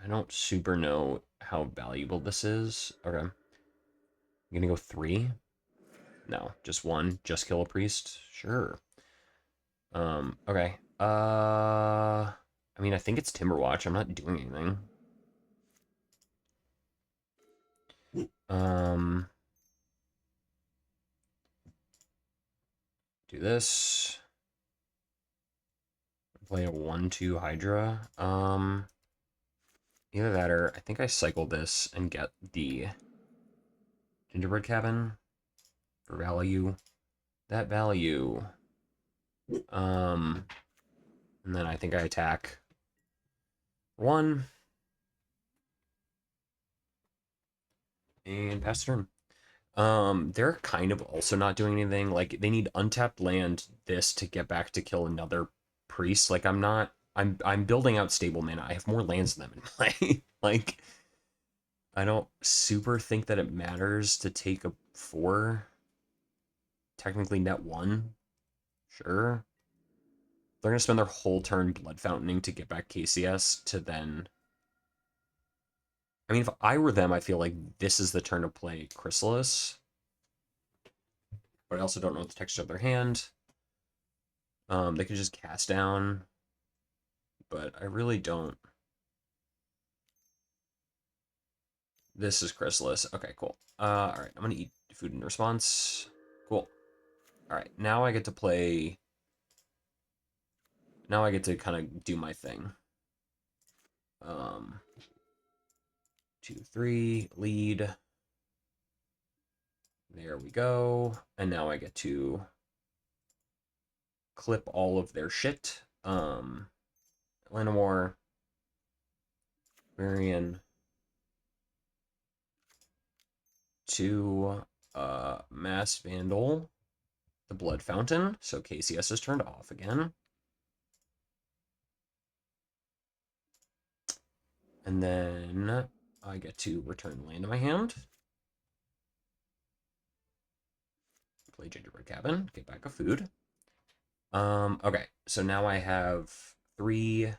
I don't super know how valuable this is. Okay. I'm gonna go 3. No, just 1. Just kill a priest. Sure. Okay. I mean, I think it's Timberwatch. I'm not doing anything. Do this. Play a 1/2 Hydra. Either that or I think I cycle this and get the Gingerbread Cabin for value. That value. And then I think I attack 1. And pass turn. They're kind of also not doing anything. Like they need untapped land this to get back to kill another priest. Like I'm not. I'm building out stable mana. I have more lands than them in play. Like I don't super think that it matters to take a 4. Technically net 1. Sure. They're gonna spend their whole turn blood fountaining to get back KCS to then. I mean, if I were them, I feel like this is the turn to play Chrysalis. But I also don't know the texture of their hand. They could just cast down, but I really don't. This is Chrysalis. Okay, cool. All right, I'm gonna eat food in response. Cool. All right, now I get to play. Now I get to kind of do my thing. 2, 3, lead. There we go. And now I get to clip all of their shit. Lanamore, Marion, 2, Mass Vandal, the Blood Fountain, so KCS is turned off again. And then I get to return land to my hand. Play Gingerbread Cabin, get back a food. Okay, so now I have 3,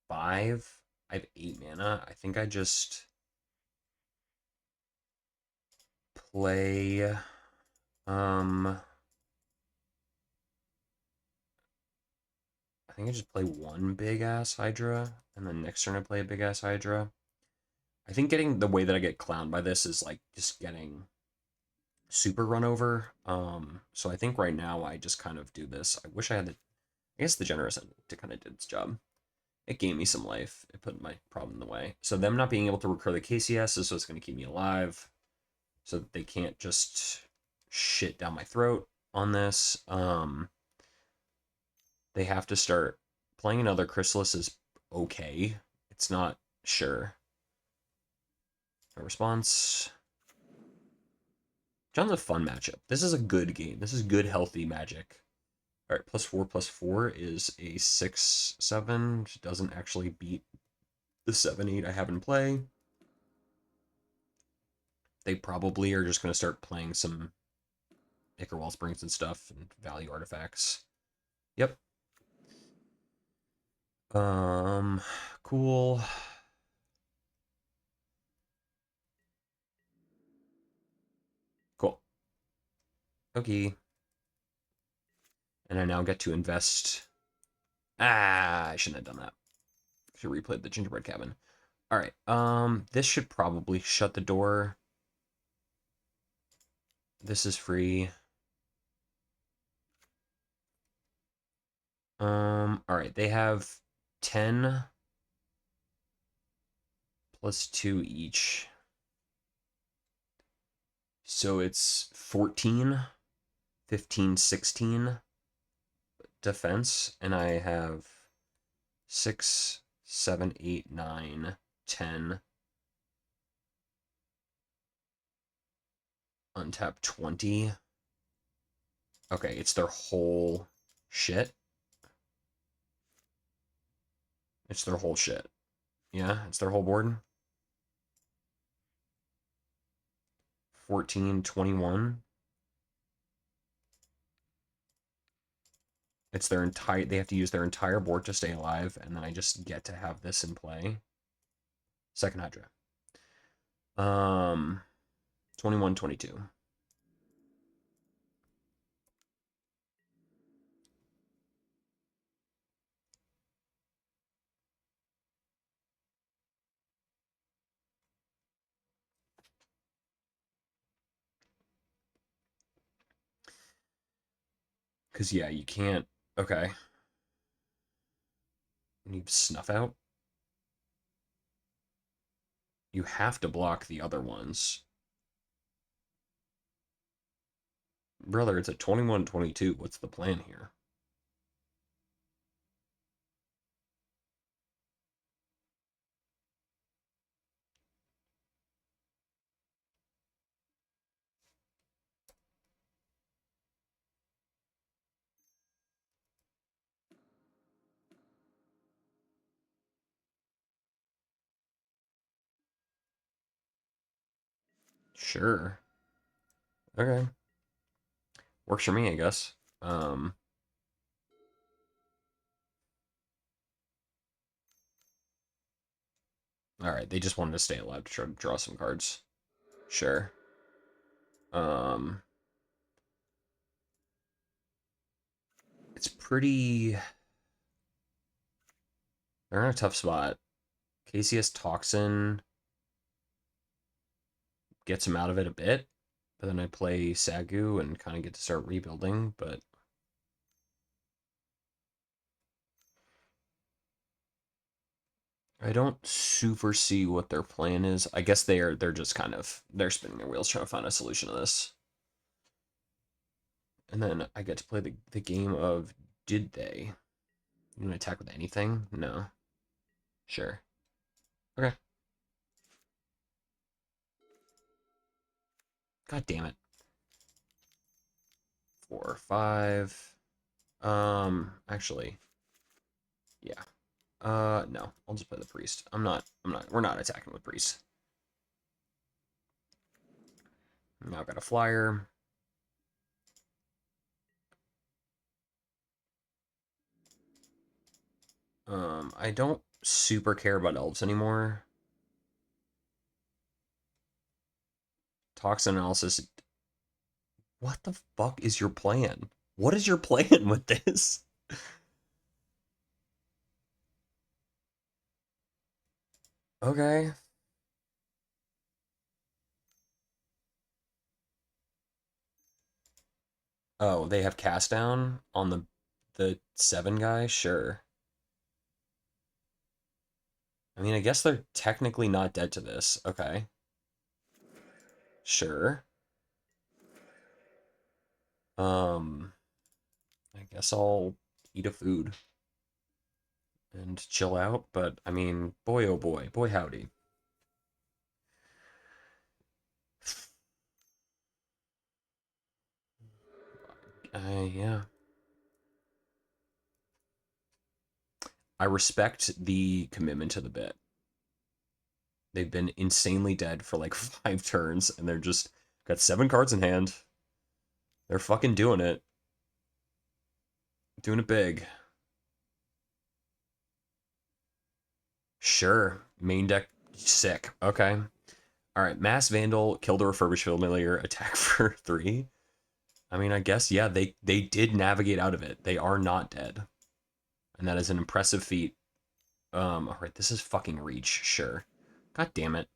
5. I have 8 mana. I think I just play I think I just play one big ass Hydra, and then next turn I play a big ass Hydra. I think getting the way that I get clowned by this is like just getting super run over. So I think right now I just kind of do this. I wish I had the, I guess the generous end to kind of did its job. It gave me some life. It put my problem in the way. So them not being able to recur the KCS is what's going to keep me alive. So that they can't just shit down my throat on this. They have to start playing another Chrysalis is okay. It's not sure. A response. John's a fun matchup. This is a good game. This is good, healthy Magic. All right, +4/+4 is a 6/7, which doesn't actually beat the 7/8 I have in play. They probably are just going to start playing some Ickerwall Springs and stuff and value artifacts. Yep. Cool. Cool. Okay. And I now get to invest. Ah, I shouldn't have done that. Should have replayed the Gingerbread Cabin. All right. This should probably shut the door. This is free. All right. They have 10 plus 2 each. So it's 14, 15, 16 defense, and I have 6, 7, 8, 9, 10. Untap 20. Okay, it's their whole shit. It's their whole shit. Yeah, it's their whole board. 14, 21. It's their entire, they have to use their entire board to stay alive, and then I just get to have this in play. Second Hydra. 21, 22. Because, yeah, you can't. Okay. You snuff out. You have to block the other ones. Brother, it's a 21, 22. What's the plan here? Sure. Okay. Works for me, I guess. Um, all right. They just wanted to stay alive to try to draw some cards. Sure. Um, it's pretty. They're in a tough spot. KCS Toxin gets him out of it a bit, but then I play Sagu and kind of get to start rebuilding. But I don't super see what their plan is. I guess they're just kind of they're spinning their wheels trying to find a solution to this. And then I get to play the game of did they? You want to attack with anything? No. Sure. Okay. God damn it. 4, 5. Actually, yeah. No. I'll just play the priest. We're not attacking with priest. Now I've got a flyer. I don't super care about elves anymore. Toxin analysis. What the fuck is your plan? What is your plan with this? Okay. Oh, they have cast down on the 7 guy? Sure. I mean, I guess they're technically not dead to this. Okay. Sure. Um, I guess I'll eat a food and chill out, but I mean, boy oh boy, boy howdy. Yeah. I respect the commitment to the bit. They've been insanely dead for like 5 turns, and they're just got 7 cards in hand. They're fucking doing it. Doing it big. Sure. Main deck sick. Okay. All right. Mass Vandal killed a refurbished familiar. Attack for 3. I mean, I guess yeah. They did navigate out of it. They are not dead, and that is an impressive feat. All right. This is fucking reach. Sure. God damn it.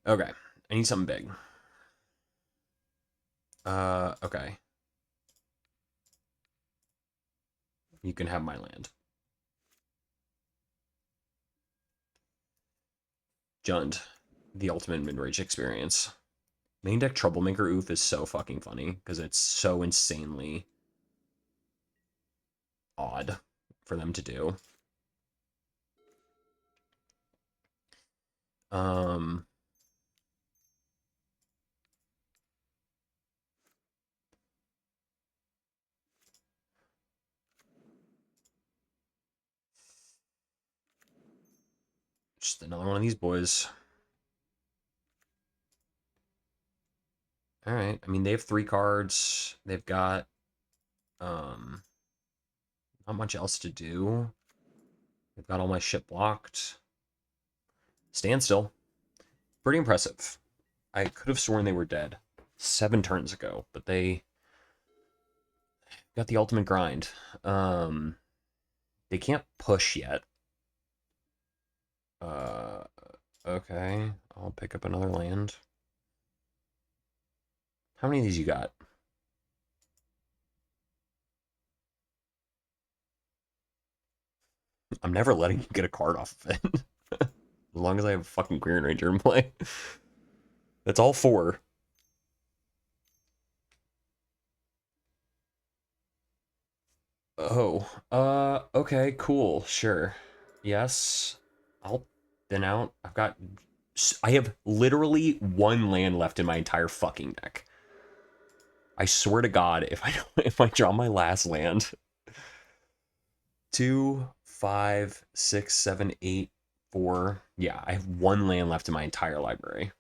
Okay. I need something big. Okay. You can have my land. Jund, the ultimate mid-range experience. Main deck Troublemaker Oof is so fucking funny because it's so insanely odd for them to do. Um, just another one of these boys. All right. I mean, they have 3 cards. They've got um not much else to do. They've got all my shit blocked. Standstill. Pretty impressive. I could have sworn they were dead 7 turns ago, but they got the ultimate grind. They can't push yet. Uh, okay. I'll pick up another land. How many of these you got? I'm never letting you get a card off of it. As long as I have a fucking Green Ranger in play. That's all 4. Oh, okay, cool, sure. Yes, I'll thin out. I have literally 1 land left in my entire fucking deck. I swear to God, if I if I draw my last land, 2, 5, 6, 7, 8, 4. Yeah, I have 1 land left in my entire library.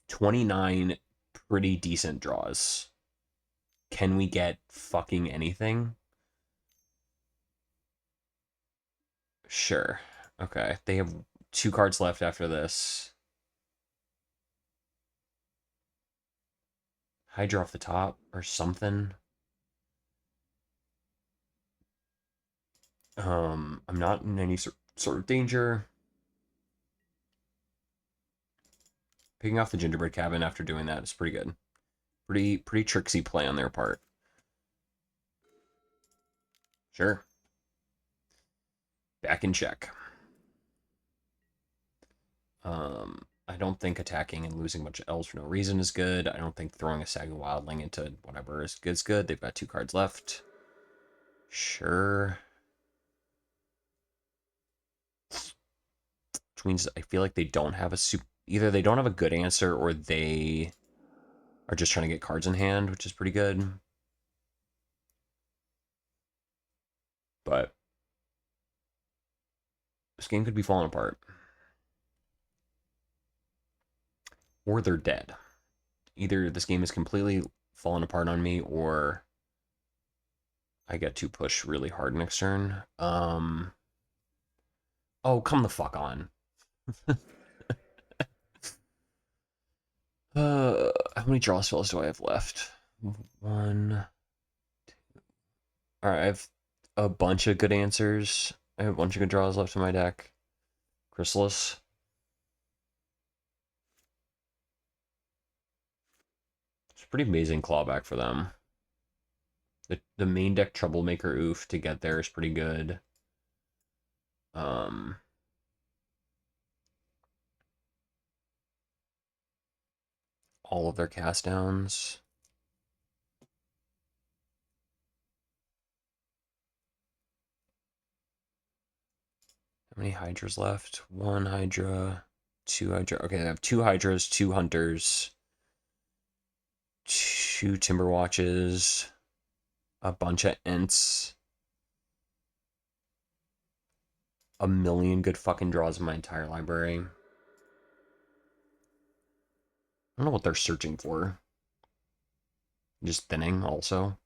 29 pretty decent draws. Can we get fucking anything? Sure. Okay. They have 2 cards left after this. Hydra off the top or something. I'm not in any sort of danger. Picking off the gingerbread cabin after doing that is pretty good. Pretty tricksy play on their part. Sure. Back in check. I don't think attacking and losing a bunch of elves for no reason is good. I don't think throwing a sagging wildling into whatever is good. They've got 2 cards left. Sure. Which means I feel like they don't have a either they don't have a good answer or they are just trying to get cards in hand, which is pretty good. But this game could be falling apart. Or they're dead. Either this game is completely fallen apart on me or I get to push really hard next turn. Oh, come the fuck on. How many draw spells do I have left? 1, 2. All right, I have a bunch of good answers. I have a bunch of good draws left in my deck. Chrysalis. It's a pretty amazing clawback for them. The main deck Troublemaker Oof to get there is pretty good. All of their cast downs. How many Hydras left? 1 Hydra, 2 Hydra. Okay, I have 2 Hydras, 2 Hunters, 2 Timber Watches, a bunch of Ents, a million good fucking draws in my entire library. I don't know what they're searching for. Just thinning, also.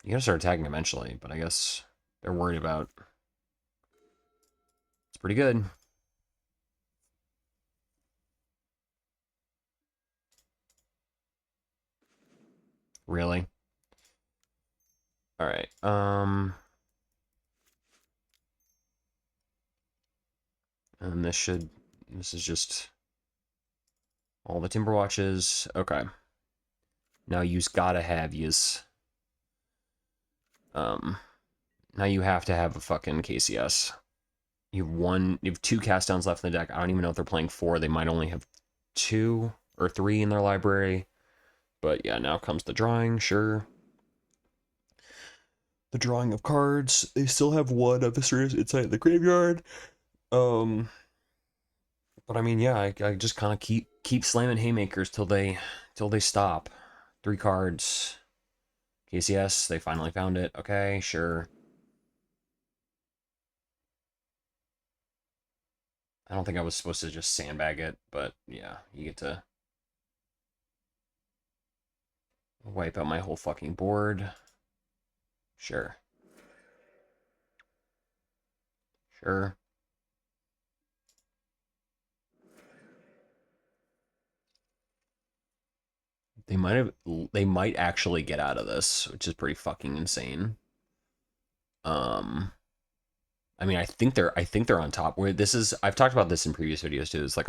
You gotta start attacking eventually, but I guess they're worried about. It's pretty good. Really? All right. And this is just all the Timber Watches. Okay. Now you's gotta have yous. Now you have to have a fucking KCS. You have 2 cast downs left in the deck. I don't even know if they're playing 4. They might only have 2 or 3 in their library. But yeah, now comes the drawing, sure. The drawing of cards. They still have 1 Eviscerous inside the graveyard. But I mean, yeah, I just kind of keep slamming haymakers till they stop. 3 cards. KCS, they finally found it. Okay, sure. I don't think I was supposed to just sandbag it, but yeah, you get to wipe out my whole fucking board. Sure. Sure. They might actually get out of this, which is pretty fucking insane. Um I mean, I think they're on top. Where this is, I've talked about this in previous videos too. It's like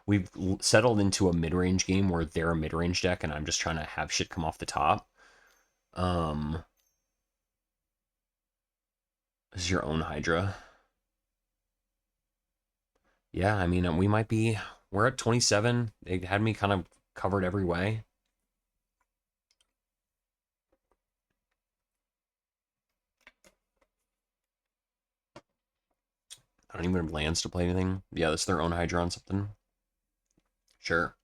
we've settled into a mid-range game where they're a mid-range deck and I'm just trying to have shit come off the top. This is your own Hydra. Yeah, I mean, we're at 27. They had me kind of covered every way. I don't even have lands to play anything. Yeah, that's their own Hydra on something. Sure.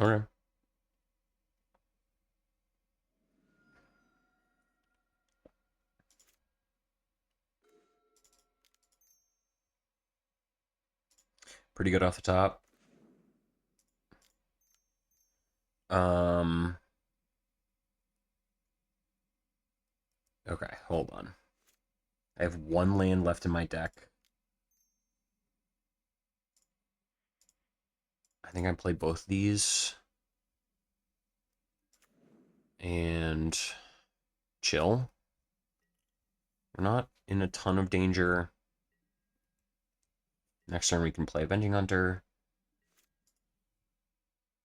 Okay. Pretty good off the top. Okay, hold on. I have one land left in my deck. I think I play both these. And chill. We're not in a ton of danger. Next turn we can play Avenging Hunter.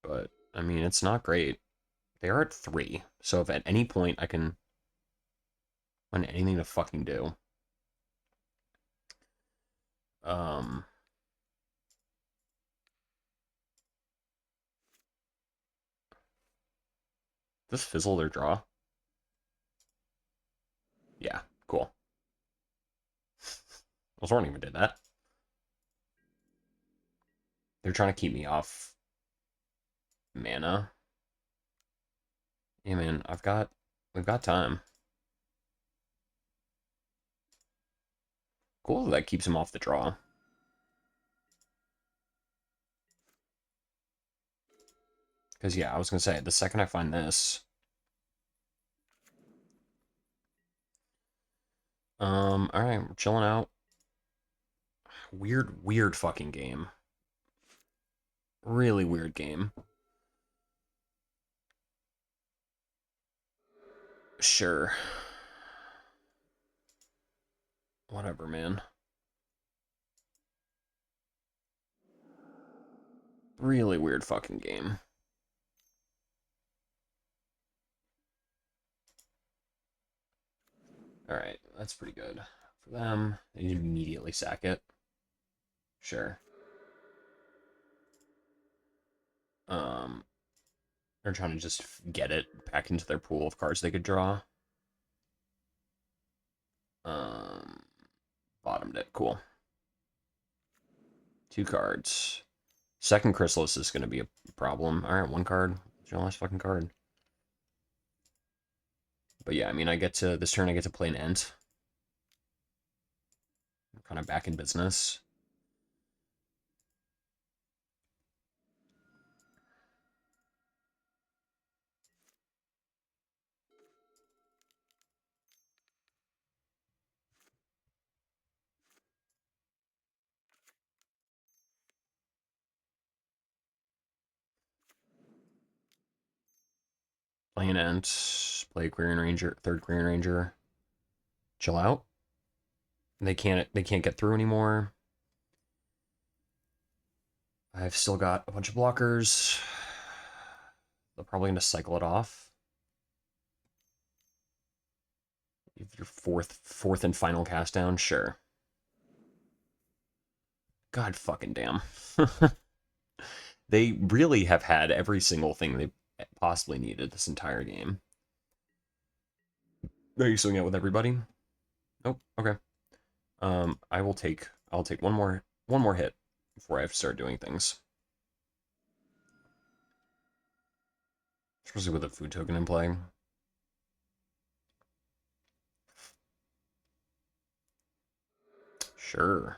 But, I mean, it's not great. They are at 3, so if at any point I can find anything to fucking do. This fizzle their draw? Yeah, cool. I was wondering if it did that. They're trying to keep me off mana. Yeah, man, we've got time. Cool, that keeps him off the draw. Because, yeah, I was going to say, the second I find this... alright, we're chilling out. Weird fucking game. Really weird game. Sure. Whatever, man. Really weird fucking game. Alright, that's pretty good. For them, they immediately sack it. Sure. They're trying to just get it back into their pool of cards they could draw. Bottomed it. Cool. 2 cards. Second Chrysalis is going to be a problem. Alright, 1 card. It's your last fucking card. But yeah, I mean, this turn I get to play an Ent. I'm kind of back in business. Play an Ent. Play a Quirion Ranger. 3rd Quirion Ranger. Chill out. They can't get through anymore. I've still got a bunch of blockers. They're probably going to cycle it off. If your fourth and final cast down, sure. God fucking damn. They really have had every single thing they possibly needed this entire game. Are you swinging out with everybody? Nope. Okay. I'll take one more hit before I have to start doing things. Especially with a food token in play. Sure.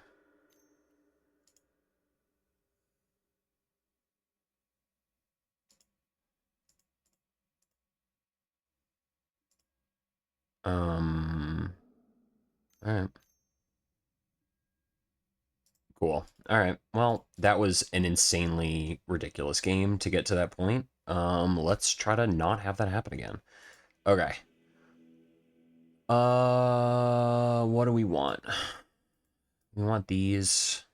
Alright. Cool. Alright. Well, that was an insanely ridiculous game to get to that point. Let's try to not have that happen again. Okay. What do we want? We want these.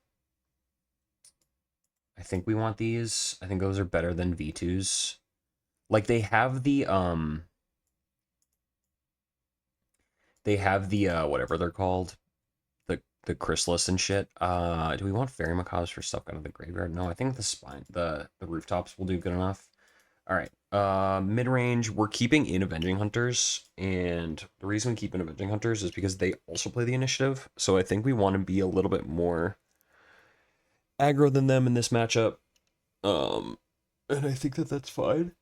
I think we want these. I think those are better than V2s. Like they have the whatever they're called. The chrysalis and shit. Do we want fairy macaws for stuff out of the graveyard? No, I think the rooftops will do good enough. All right. Mid-range, we're keeping in Avenging Hunters, and the reason we keep in Avenging Hunters is because they also play the initiative. So I think we want to be a little bit more aggro than them in this matchup. And I think that's fine.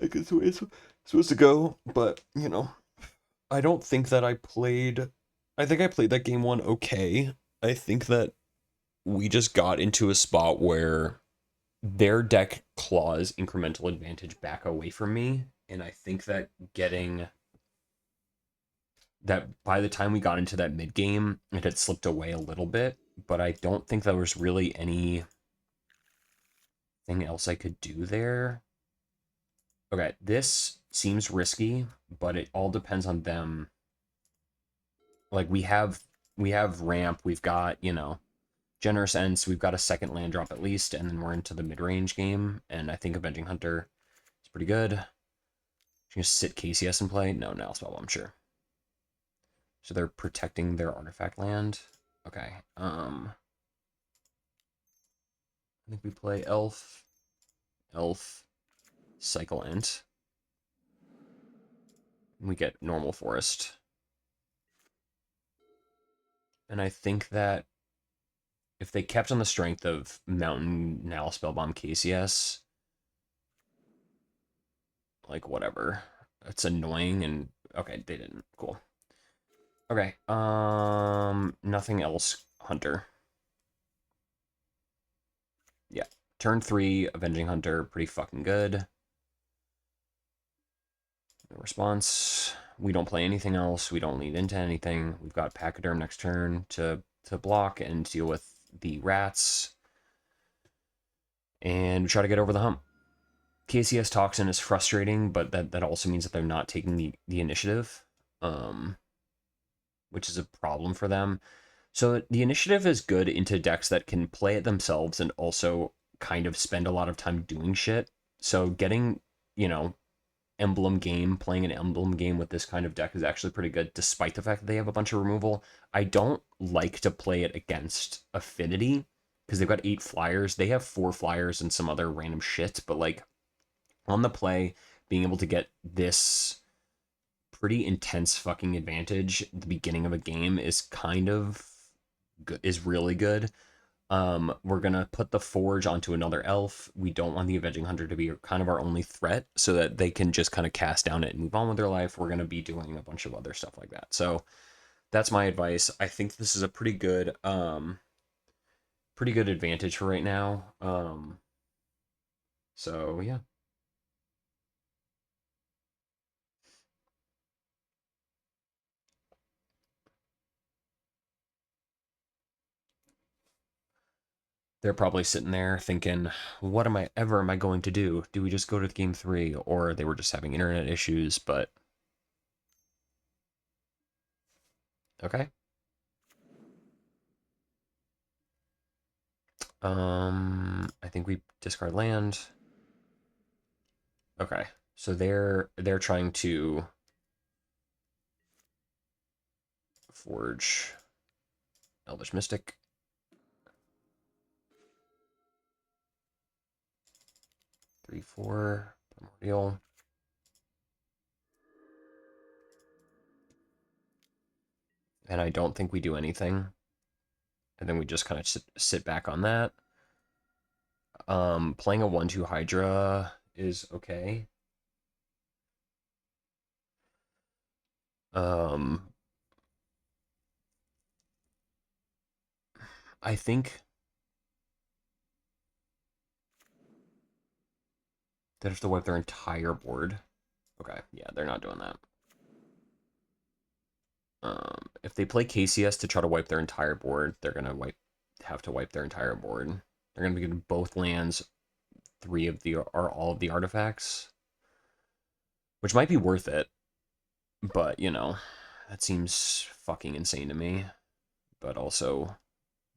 I guess the way it's supposed to go, but you know, I don't think that I think I played that game 1 okay. I think that we just got into a spot where their deck claws incremental advantage back away from me, and I think that getting that by the time we got into that mid game, it had slipped away a little bit, but I don't think there was really anything else I could do there. Okay, this seems risky, but it all depends on them. Like we have ramp, we've got, generous ends, we've got a second land drop at least, and then we're into the mid-range game, and I think Avenging Hunter is pretty good. Should just sit KCS and play? No, no, spell, I'm sure. So they're protecting their artifact land. Okay. I think we play Elf, Cycle Ent. We get normal Forest. And I think that if they kept on the strength of Mountain, now Spellbomb KCS, like whatever. It's annoying and okay, they didn't. Cool. Okay. Nothing else, Hunter. Yeah. Turn 3, Avenging Hunter, pretty fucking good. No response. We don't play anything else. We don't lead into anything. We've got Pachyderm next turn to block and deal with the rats. And we try to get over the hump. KCS Toxin is frustrating, but that also means that they're not taking the initiative, which is a problem for them. So the initiative is good into decks that can play it themselves and also kind of spend a lot of time doing shit. So getting, playing an emblem game with this kind of deck is actually pretty good, despite the fact that they have a bunch of removal. I don't like to play it against Affinity because they've got 8 flyers. They have 4 flyers and some other random shit, but like on the play, being able to get this pretty intense fucking advantage at the beginning of a game is kind of good, is really good. We're gonna put the Forge onto another elf. We don't want the Avenging Hunter to be kind of our only threat, so that they can just kind of cast down it and move on with their life. We're gonna be doing a bunch of other stuff like that. So that's my advice. I think this is a pretty good advantage for right now. So yeah. They're probably sitting there thinking, what am I going to do? Do we just go to game 3? Or they were just having internet issues, but okay. I think we discard land. Okay. So they're trying to forge Elvish Mystic. 3/4 Primordial. And I don't think we do anything. And then we just kind of sit back on that. Playing a 1/2 Hydra is okay. I think they have to wipe their entire board. Okay, yeah, they're not doing that. If they play KCS to try to wipe their entire board, they're gonna have to wipe their entire board. They're gonna be getting both lands, 3 of the or all of the artifacts, which might be worth it, but that seems fucking insane to me. But also,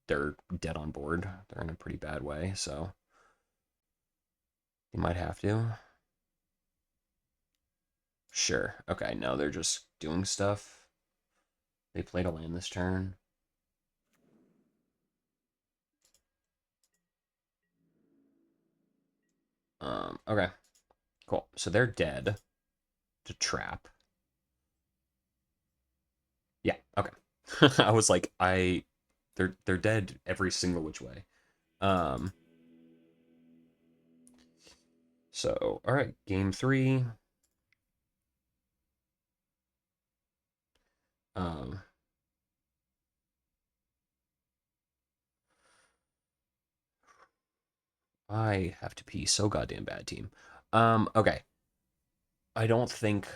they're dead on board. They're in a pretty bad way, so they might have to. Sure. Okay, no, they're just doing stuff. They played a land this turn. Okay. Cool. So they're dead to trap. Yeah, okay. I was like, they're dead every single which way. Um so all right, game 3. Um I have to pee so goddamn bad, team. Okay. I don't think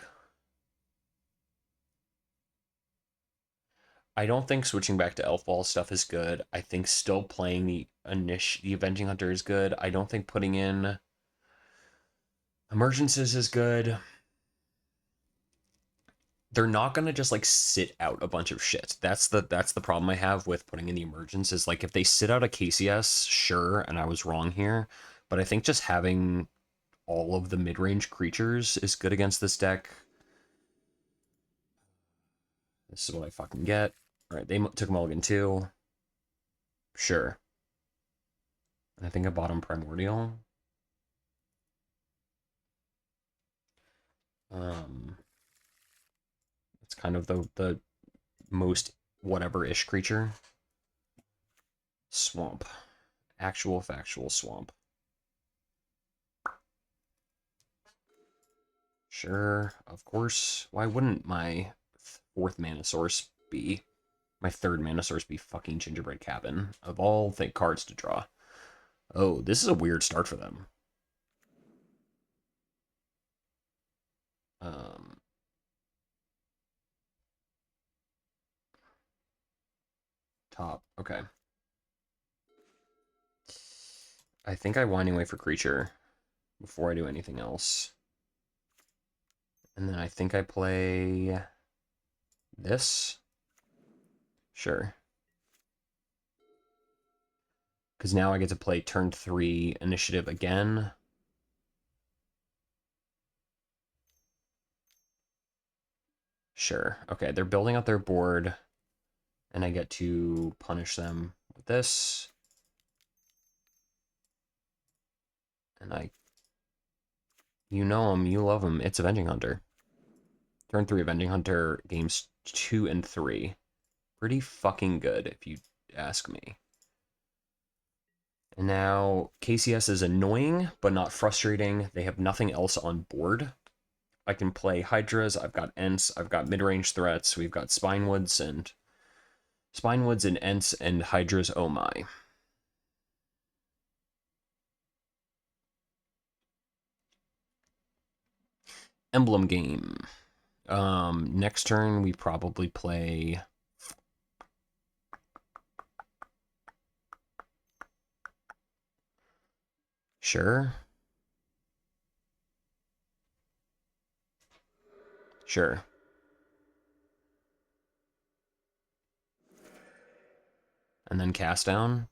switching back to Elf Ball stuff is good. I think still playing the Avenging Hunter is good. I don't think putting in Emergences is good. They're not gonna just like sit out a bunch of shit. That's the problem I have with putting in the Emergence is like if they sit out a KCS, sure, and I was wrong here, but I think just having all of the mid-range creatures is good against this deck. This is what I fucking get. All right, they took Mulligan too. Sure. And I think I bought him Primordial. It's kind of the most whatever-ish creature. Swamp. Actual factual swamp. Sure, of course. Why wouldn't my fourth mana source be? My third mana source be fucking Gingerbread Cabin. Of all the cards to draw. Oh, this is a weird start for them. Top. Okay. I think I Winding Way for creature before I do anything else. And then I think I play this. Sure. Because now I get to play turn 3 initiative again. Sure. Okay, they're building up their board. And I get to punish them with this. And you know him, you love him. It's Avenging Hunter. Turn 3 Avenging Hunter, games 2 and 3. Pretty fucking good, if you ask me. And now KCS is annoying, but not frustrating. They have nothing else on board. I can play Hydras, I've got Ents, I've got mid-range threats, we've got Spinewoods and Ents and Hydras, oh my. Emblem game. Next turn we probably play Sure. Sure. And then cast down.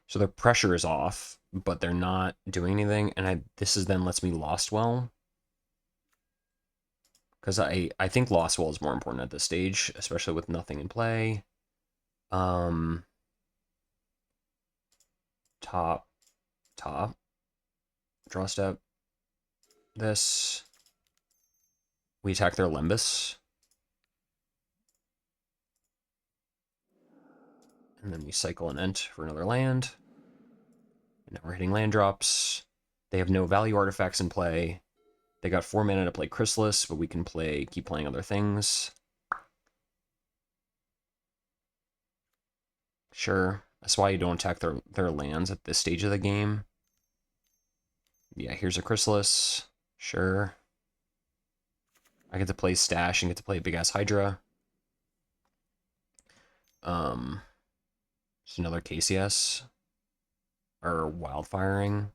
So their pressure is off, but they're not doing anything. And this is then lets me Lost Well. Because I think Lost Well is more important at this stage, especially with nothing in play. Top. Draw step. This. We attack their Limbus. And then we cycle an Ent for another land. And now we're hitting land drops. They have no value artifacts in play. They got 4 mana to play Chrysalis, but we can keep playing other things. Sure. That's why you don't attack their lands at this stage of the game. Yeah, here's a Chrysalis. Sure. I get to play Stash and get to play Big Ass Hydra. Just another KCS. Or Wildfiring.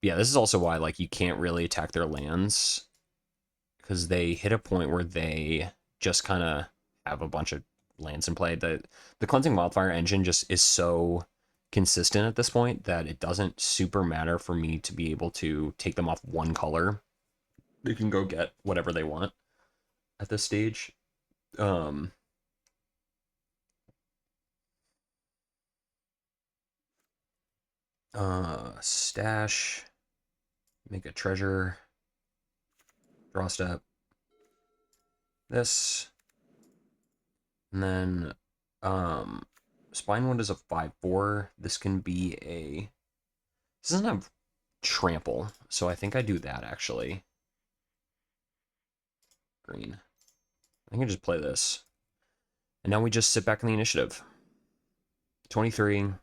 Yeah, this is also why like you can't really attack their lands. Because they hit a point where they just kind of have a bunch of lands in play. The Cleansing Wildfire engine just is so consistent at this point that it doesn't super matter for me to be able to take them off one color. They can go get whatever they want at this stage. Stash, make a treasure, draw step, this, and then Spinewood is a 5/4. This can be this doesn't have trample, so I think I do that actually. Green. I can just play this. And now we just sit back in the initiative. 23.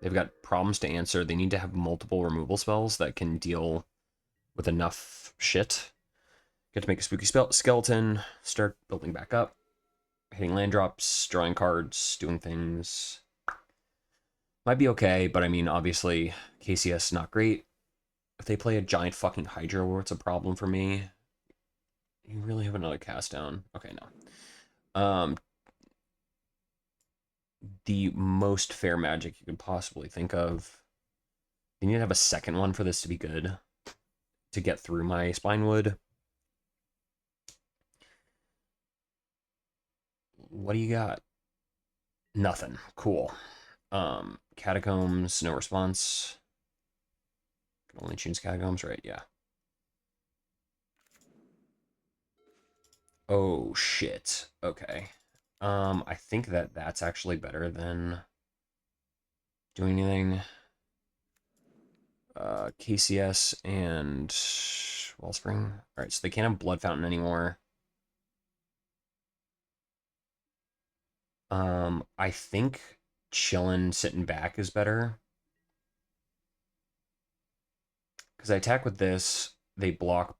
They've got problems to answer. They need to have multiple removal spells that can deal with enough shit. Get to make a spooky skeleton, start building back up, hitting land drops, drawing cards, doing things. Might be okay, but I mean, obviously, KCS not great. If they play a giant fucking Hydra where it's a problem for me, you really have another cast down. Okay, no. The most fair magic you could possibly think of. You need to have a second one for this to be good. To get through my Spinewood. What do you got? Nothing. Cool. Catacombs, no response. Can only choose Catacombs, right? Yeah. Oh, shit. Okay. I think that's actually better than doing anything. KCS and Wellspring. Alright, so they can't have Blood Fountain anymore. I think chillin', sitting back is better. Because I attack with this, they block,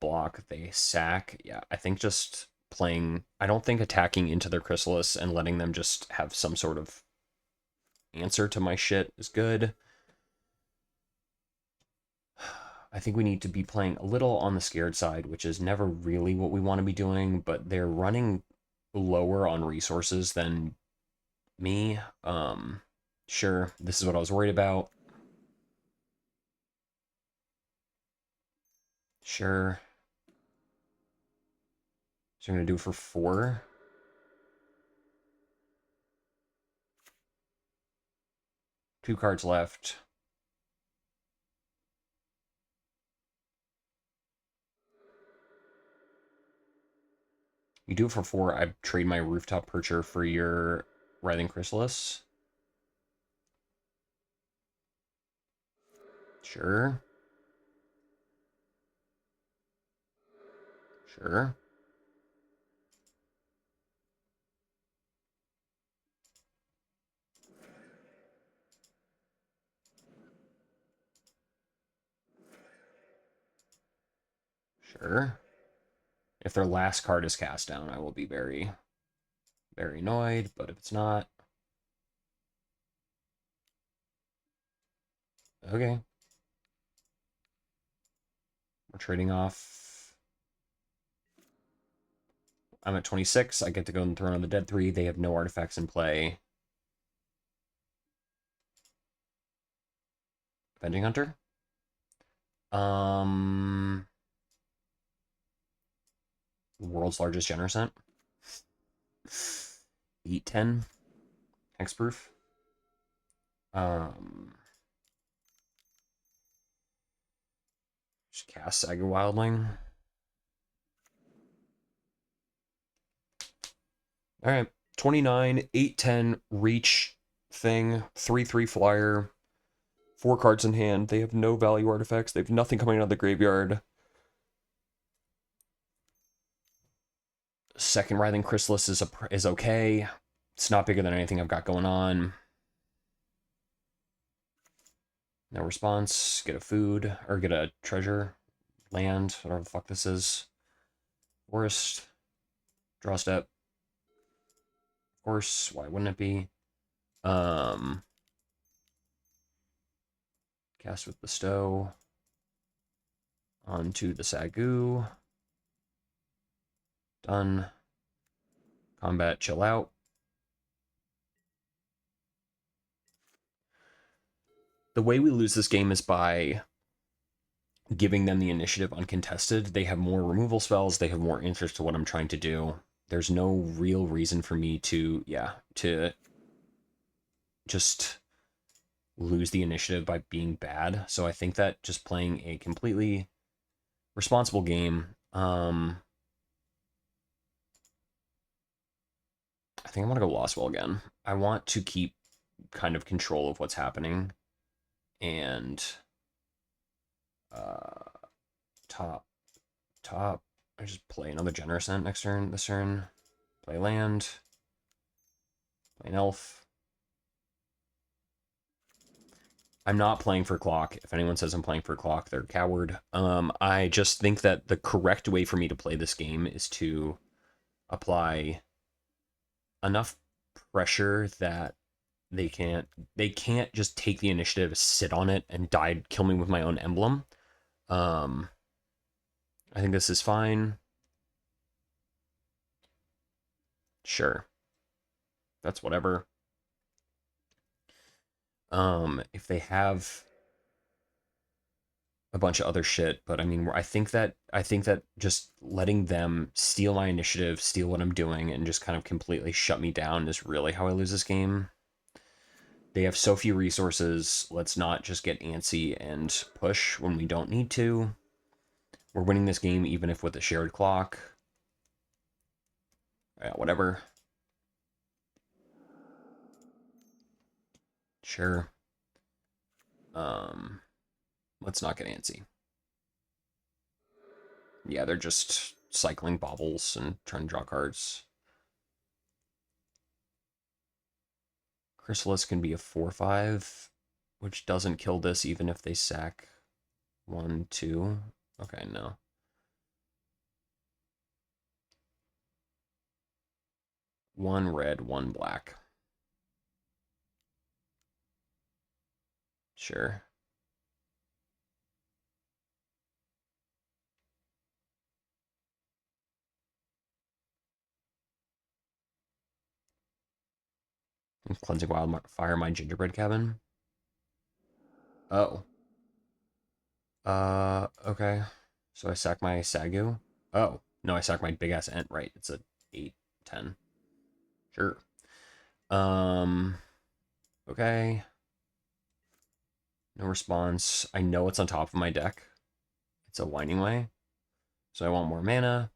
they sack. Yeah, I think just playing... I don't think attacking into their Chrysalis and letting them just have some sort of answer to my shit is good. I think we need to be playing a little on the scared side, which is never really what we want to be doing, but they're running lower on resources than me. Sure, this is what I was worried about. Sure. So I'm going to do it for 4. Two cards left. You do it for 4. I trade my Rooftop Percher for your Writhing Chrysalis. Sure. Sure. Sure. If their last card is cast down, I will be very, very annoyed, but if it's not... Okay. We're trading off. I'm at 26. I get to go and throw on the Dead 3. They have no artifacts in play. Avenging Hunter? World's largest Generosent. Eat 10. Hexproof. Just cast Saga Wildling. Alright. 29, 8-10, reach thing, 3/3 flyer, 4 cards in hand. They have no value artifacts. They have nothing coming out of the graveyard. Second Writhing Chrysalis is okay. It's not bigger than anything I've got going on. No response. Get a food, or get a treasure, land, whatever the fuck this is. Forest. Draw step. Of course, why wouldn't it be? Cast with Bestow. Onto the Sagu. Done. Combat, chill out. The way we lose this game is by giving them the initiative uncontested. They have more removal spells. They have more interest to what I'm trying to do. There's no real reason for me to just lose the initiative by being bad. So I think that just playing a completely responsible game, I think I'm going to go Lostwell again. I want to keep kind of control of what's happening. And top. I just play another Generosent next turn, this turn. Play land. Play an elf. I'm not playing for clock. If anyone says I'm playing for clock, they're a coward. I just think that the correct way for me to play this game is to apply enough pressure that they can't just take the initiative, sit on it, and kill me with my own emblem. Um, I think this is fine. Sure, that's whatever. If they have a bunch of other shit, but I mean, I think that just letting them steal my initiative, steal what I'm doing, and just kind of completely shut me down is really how I lose this game. They have so few resources. Let's not just get antsy and push when we don't need to. We're winning this game even if with a shared clock. Yeah, whatever. Sure. Let's not get antsy. Yeah, they're just cycling baubles and trying to draw cards. Chrysalis can be a 4/5, which doesn't kill this even if they sack 1, 2. Okay, no. One red, one black. Sure. Cleansing Wildfire, my gingerbread cabin. Oh. Okay. So I sack my Sagu. Oh. No, I sack my big ass Ent, right. It's a 8, 10. Sure. Um, okay. No response. I know it's on top of my deck. It's a Winding Way. So I want more mana.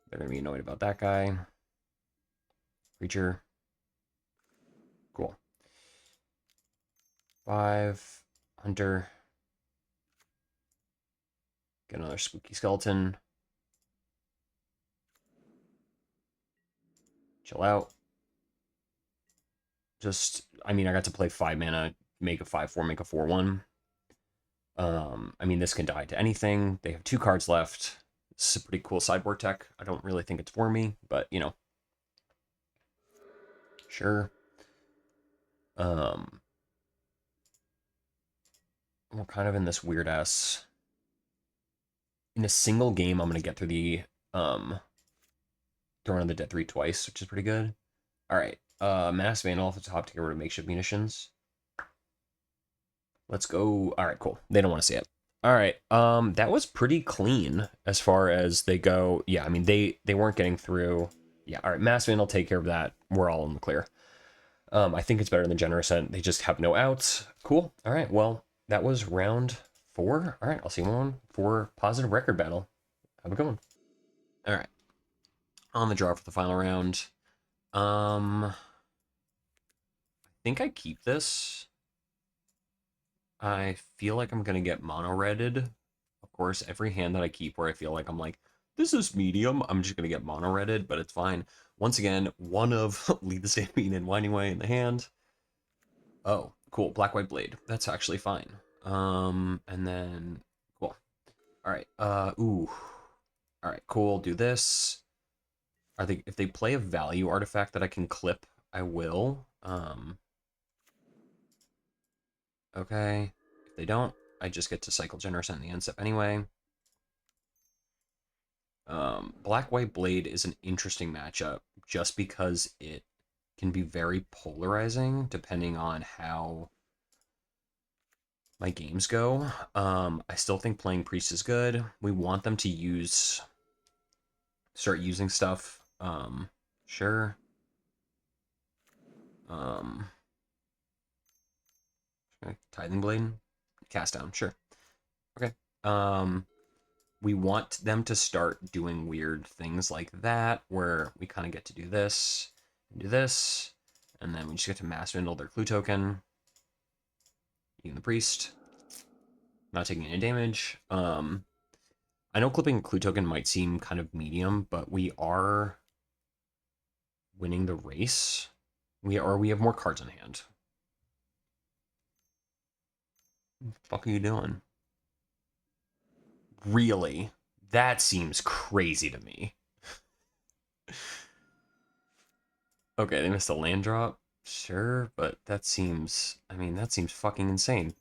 They're going to be annoyed about that guy. Creature. Cool. 5. Hunter. Get another Spooky Skeleton. Chill out. Just, I mean, I got to play 5 mana, make a 5/4, make a 4/1. I mean, this can die to anything. They have 2 cards left. This is a pretty cool sideboard tech. I don't really think it's for me, but, you know. Sure. Um, we're kind of in this weird ass. In a single game, I'm gonna get through the Throne of the Dead 3 twice, which is pretty good. All right. Mass Vandal off the top to get rid of makeshift munitions. Let's go. All right, cool. They don't want to see it. All right. That was pretty clean as far as they go. Yeah, I mean they weren't getting through. Yeah, all right. Mass Vandal take care of that. We're all in the clear. I think it's better than Generous Ent. They just have no outs. Cool. All right. Well, that was round 4. All right. I'll see you on for positive record battle. Have a good one. All right. On the draw for the final round. I think I keep this. I feel like I'm gonna get mono redded. Of course, every hand that I keep where I feel like I'm like, this is medium, I'm just gonna get mono redded, but it's fine. Once again, one of Lead the Stampede and Winding Way in the hand. Oh, cool. Black White Blade. That's actually fine. And then cool. Alright, ooh. Alright, cool. Do this. If they play a value artifact that I can clip, I will. Okay. If they don't, I just get to cycle Generous Ent in the end step anyway. Black White Blade is an interesting matchup just because it can be very polarizing depending on how my games go. I still think playing Priest is good. We want them to start using stuff. Sure. Um, Tithing Blade, cast down, sure. Okay. We want them to start doing weird things like that, where we kind of get to do this, and do this, and then we just get to mass vandal their clue token. Even the priest. Not taking any damage. I know clipping a clue token might seem kind of medium, but we are winning the race. We have more cards in hand. What the fuck are you doing? Really? That seems crazy to me. Okay, they missed a land drop. Sure, but that seems, I mean, that seems fucking insane.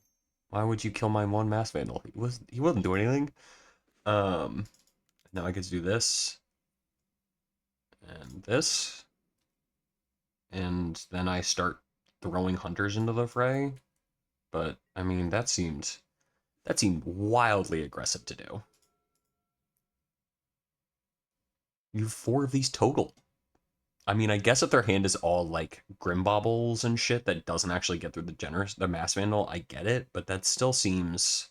Why would you kill my one mass vandal? He wasn't doing anything. Um Now I get to do this and this, and then I start throwing hunters into the fray. But I mean, that seemed wildly aggressive to do. You have 4 of these total. I mean, I guess if their hand is all like Grimbaubles and shit that doesn't actually get through the mass vandal, I get it, but that still seems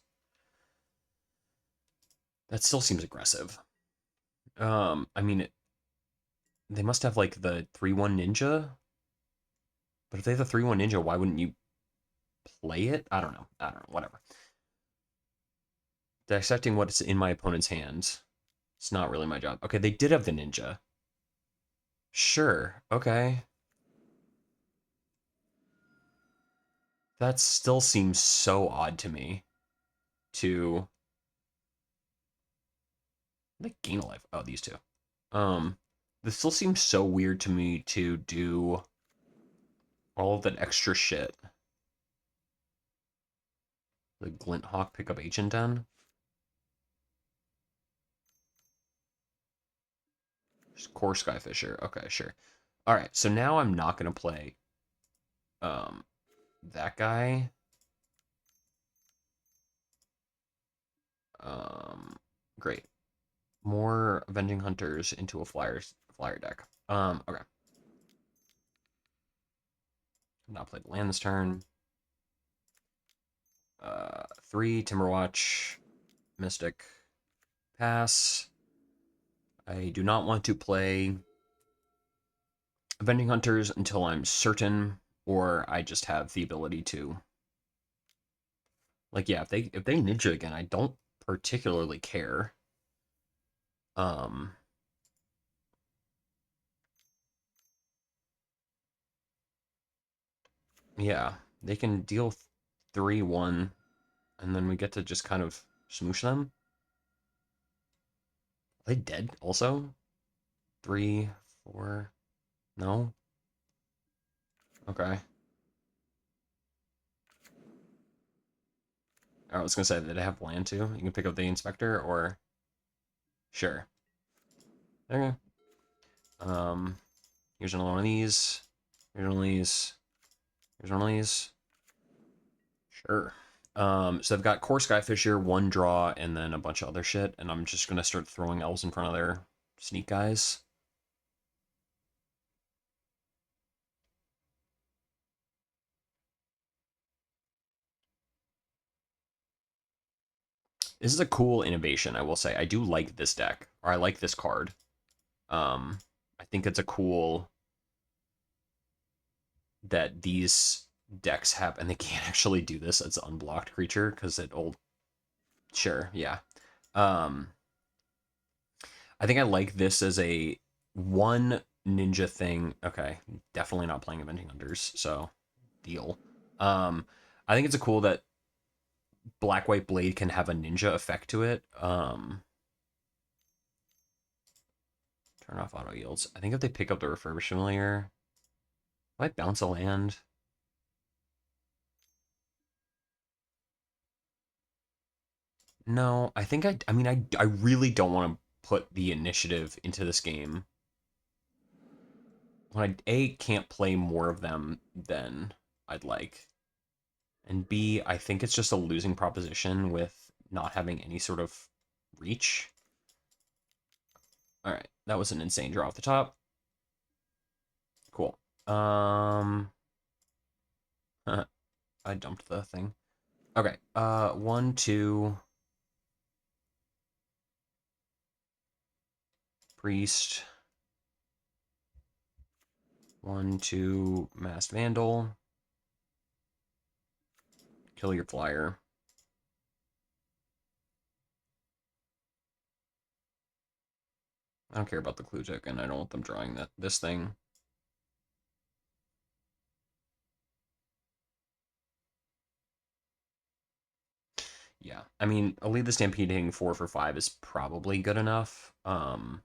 aggressive. I mean, they must have like the 3/1 ninja, but if they have the 3/1 ninja, why wouldn't you play it? I don't know. Whatever. Dissecting what's in my opponent's hands. It's not really my job. Okay, they did have the ninja. Sure. Okay. That still seems so odd to me. To they gain a life. Oh, these two. Um, this still seems so weird to me to do all of that extra shit. The Glint Hawk pick up Ancient Den. Core Skyfisher. Okay, sure. All right, so now I'm not gonna play um that guy. Great. More Avenging Hunters into a flyer deck. Okay. Not played land this turn. 3 Timberwatch, Mystic, pass. I do not want to play Avenging Hunters until I'm certain, or I just have the ability to. Like, yeah, if they ninja again, I don't particularly care. Um, yeah, they can deal 3/1, and then we get to just kind of smoosh them. Are they dead also? 3, 4. No? Okay. I was gonna say, did they have land too? You can pick up the inspector, or sure. Okay. Um, here's another one of these. Here's one of these. Here's one of these. Sure. So I've got Core Skyfisher, 1 draw, and then a bunch of other shit, and I'm just gonna start throwing elves in front of their sneak guys. This is a cool innovation, I will say. I do like this deck, or I like this card. I think it's a cool that these decks have, and they can't actually do this as an unblocked creature because it'll. Sure, yeah. Um, I think I like this as a one ninja thing. Okay, definitely not playing Avenging Hunters, so deal. Um, I think it's a cool that Black White Blade can have a ninja effect to it. Turn off auto yields. I think if they pick up the Refurbished Familiar, might bounce a land. No, I think I mean, I really don't want to put the initiative into this game when I A can't play more of them than I'd like, and B I think it's just a losing proposition with not having any sort of reach. All right, that was an insane draw off the top. Cool. I dumped the thing. Okay. 1, 2. Priest. 1, 2. Masked Vandal. Kill your flyer. I don't care about the clue token. I don't want them drawing this thing. Yeah, I mean, Elite the Stampede hitting 4 for 5 is probably good enough. Let's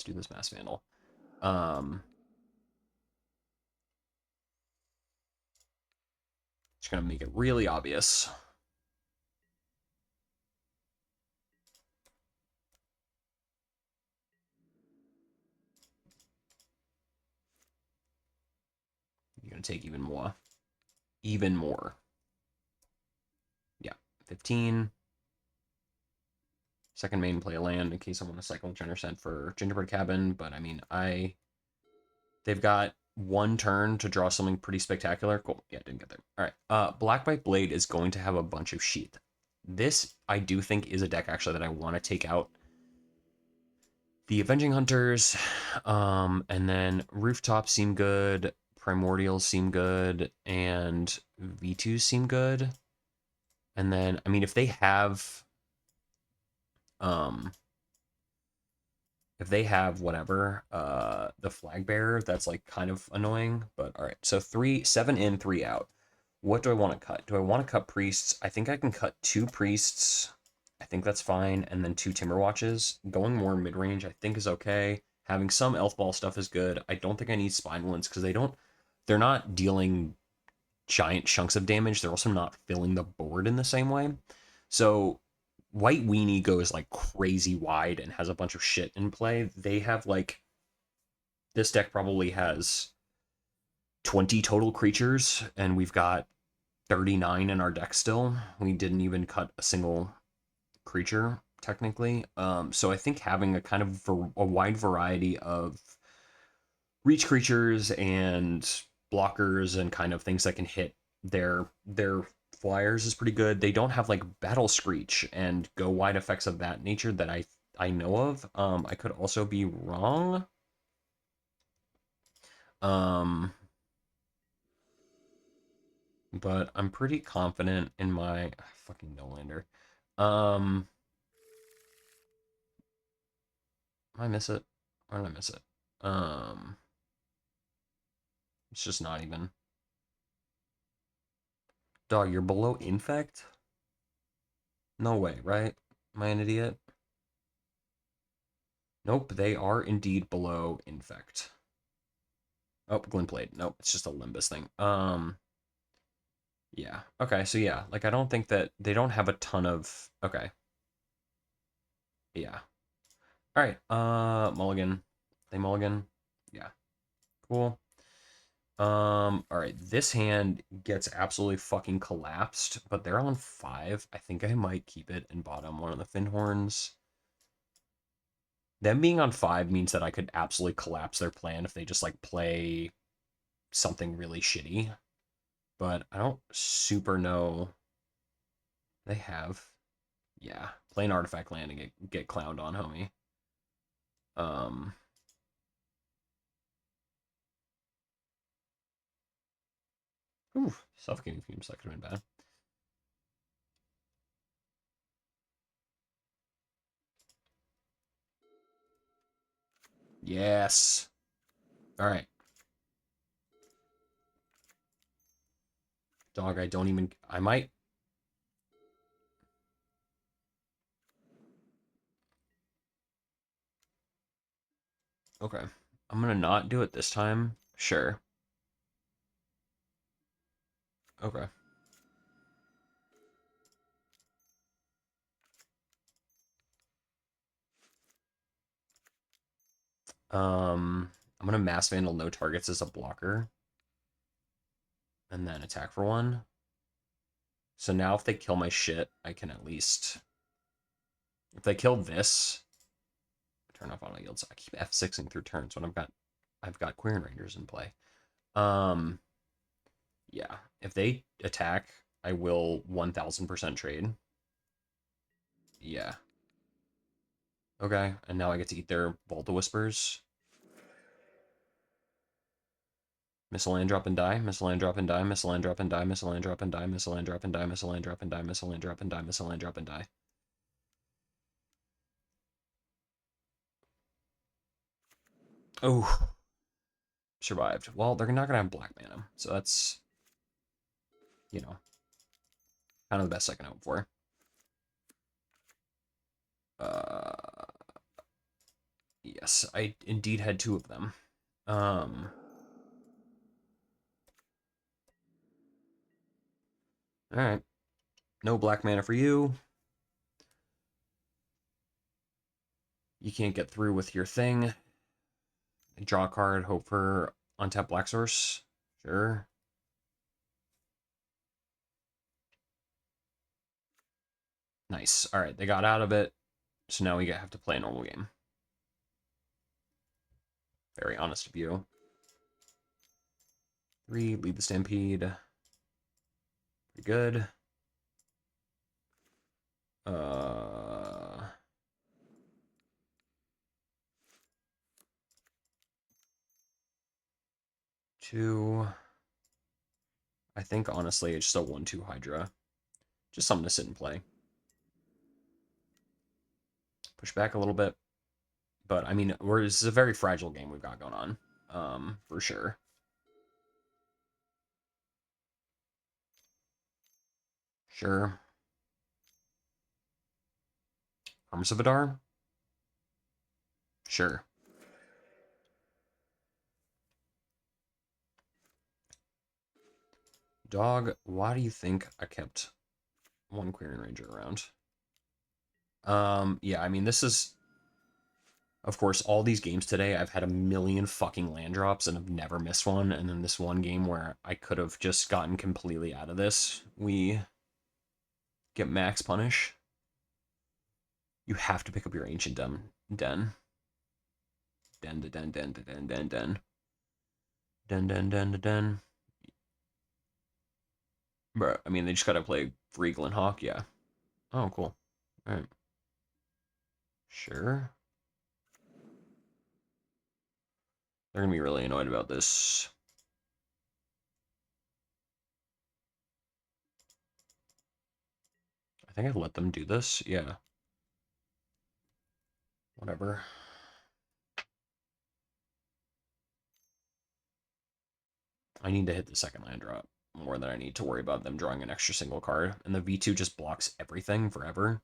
do this Mass Vandal. Um, just gonna make it really obvious. You're gonna take even more. Even more. Yeah, 15. Second main play a land in case I want to cycle Genercent for Gingerbread Cabin, but I mean, they've got one turn to draw something pretty spectacular. Cool. Yeah, didn't get there. All right. Blackbite Blade is going to have a bunch of sheath. This, I do think, is a deck actually that I want to take out. The Avenging Hunters, and then Rooftop seem good, Primordials seem good, and V2s seem good. And then, I mean, um, if they have whatever, the flag bearer, that's like kind of annoying. But all right, so 7 in, 3 out. What do I want to cut? Do I want to cut priests? I think I can cut 2 priests. I think that's fine, and then 2 Timber Watches. Going more mid range, I think, is okay. Having some Elf Ball stuff is good. I don't think I need Spinewoods because they're not dealing giant chunks of damage. They're also not filling the board in the same way. So White Weenie goes like crazy wide and has a bunch of shit in play. They have like this deck probably has 20 total creatures, and we've got 39 in our deck still. We didn't even cut a single creature technically. So I think having a kind of a wide variety of reach creatures and blockers and kind of things that can hit their flyers is pretty good. They don't have like Battle Screech and go wide effects of that nature that I know of. I could also be wrong. Um, but I'm pretty confident in my fucking no-lander. Um, I miss it? Why did I miss it? Um, it's just not even. Dog, you're below infect? No way, right? Am I an idiot? Nope, they are indeed below infect. Oh, Glintblade. Nope, it's just a Limbus thing. Yeah. Okay, so yeah, like I don't think that they don't have a ton of. Okay. Yeah. All right. Mulligan. They mulligan. Yeah. Cool. All right. This hand gets absolutely fucking collapsed, but they're on 5. I think I might keep it and bottom one of the Finhorns. Them being on 5 means that I could absolutely collapse their plan if they just like play something really shitty. But I don't super know. They have, yeah, play an artifact land and get clowned on, homie. Um, Suffocating Fumes, that could have been bad. Yes. All right. Dog, I don't even, I might. Okay. I'm gonna not do it this time. Sure. Okay. I'm gonna Mass Vandal no targets as a blocker. And then attack for 1. So now if they kill my shit, I can at least. If they kill this, turn off auto yields. I keep F6ing through turns when I've got Queering Rangers in play. Um, yeah. If they attack, I will 1000% trade. Yeah. Okay. And now I get to eat their Volta Whispers. Missile land drop and die. Missile land drop and die. Missile land drop and die. Missile land drop and die. Missile land drop and die. Missile land drop and die. Missile land drop and die. Missile land drop and die. Oh, survived. Well, they're not gonna have black mana, so that's, you know. Kind of the best I can hope for. Yes, I indeed had 2 of them. Alright. No black mana for you. You can't get through with your thing. Draw a card, hope for untap black source. Sure. Nice. Alright, they got out of it. So now we have to play a normal game. Very honest of you. 3, lead the Stampede. Pretty good. 2. I think, honestly, it's just a 1-2 Hydra. Just something to sit and play. Push back a little bit. But, I mean, this is a very fragile game we've got going on. For sure. Sure. Arms of Adar? Sure. Dog, why do you think I kept 1 Queering Ranger around? Yeah, I mean, this is... Of course, all these games today, I've had a million fucking land drops and I've never missed one. And then this one game where I could have just gotten completely out of this, we get max punish. You have to pick up your Ancient Den. Den. Bro, I mean, they just gotta play Regal and Hawk, yeah. Oh, cool. Alright. Sure. They're gonna be really annoyed about this. I think I let them do this. Yeah. Whatever. I need to hit the second land drop more than I need to worry about them drawing an extra single card. And the V2 just blocks everything forever.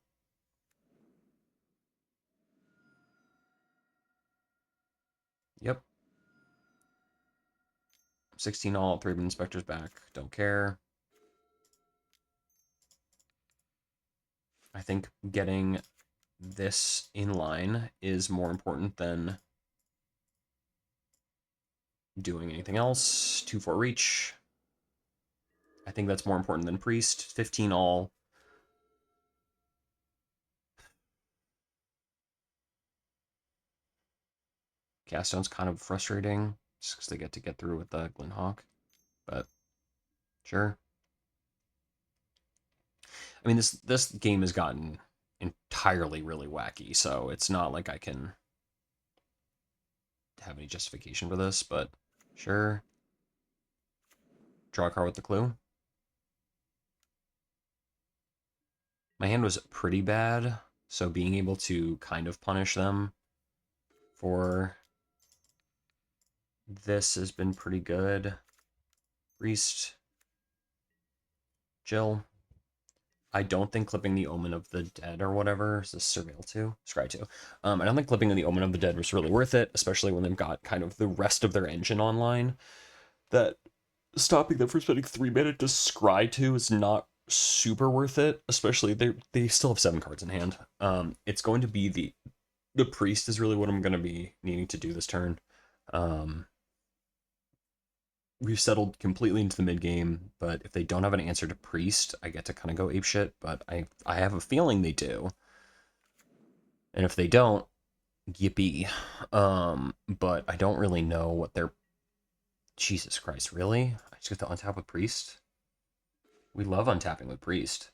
Yep. 16 all, 3 Inspectors back. Don't care. I think getting this in line is more important than doing anything else. 2-4 reach. I think that's more important than Priest. 15 all. Caststone's kind of frustrating, just because they get through with the Glenhawk. But sure. I mean, this game has gotten entirely really wacky, so it's not like I can have any justification for this, but sure. Draw a card with the clue. My hand was pretty bad, so being able to kind of punish them for this has been pretty good. Priest. Jill. I don't think clipping the Omen of the Dead or whatever, is this Surveil 2? Scry 2. I don't think clipping the Omen of the Dead was really worth it, especially when they've got kind of the rest of their engine online. That stopping them from spending 3 mana to Scry 2 is not super worth it, especially they still have 7 cards in hand. It's going to be the Priest is really what I'm going to be needing to do this turn. We've settled completely into the mid game, but if they don't have an answer to Priest, I get to kind of go apeshit, but I have a feeling they do. And if they don't, yippee. But I don't really know what they're... Jesus Christ, really? I just get to untap with Priest? We love untapping with Priest.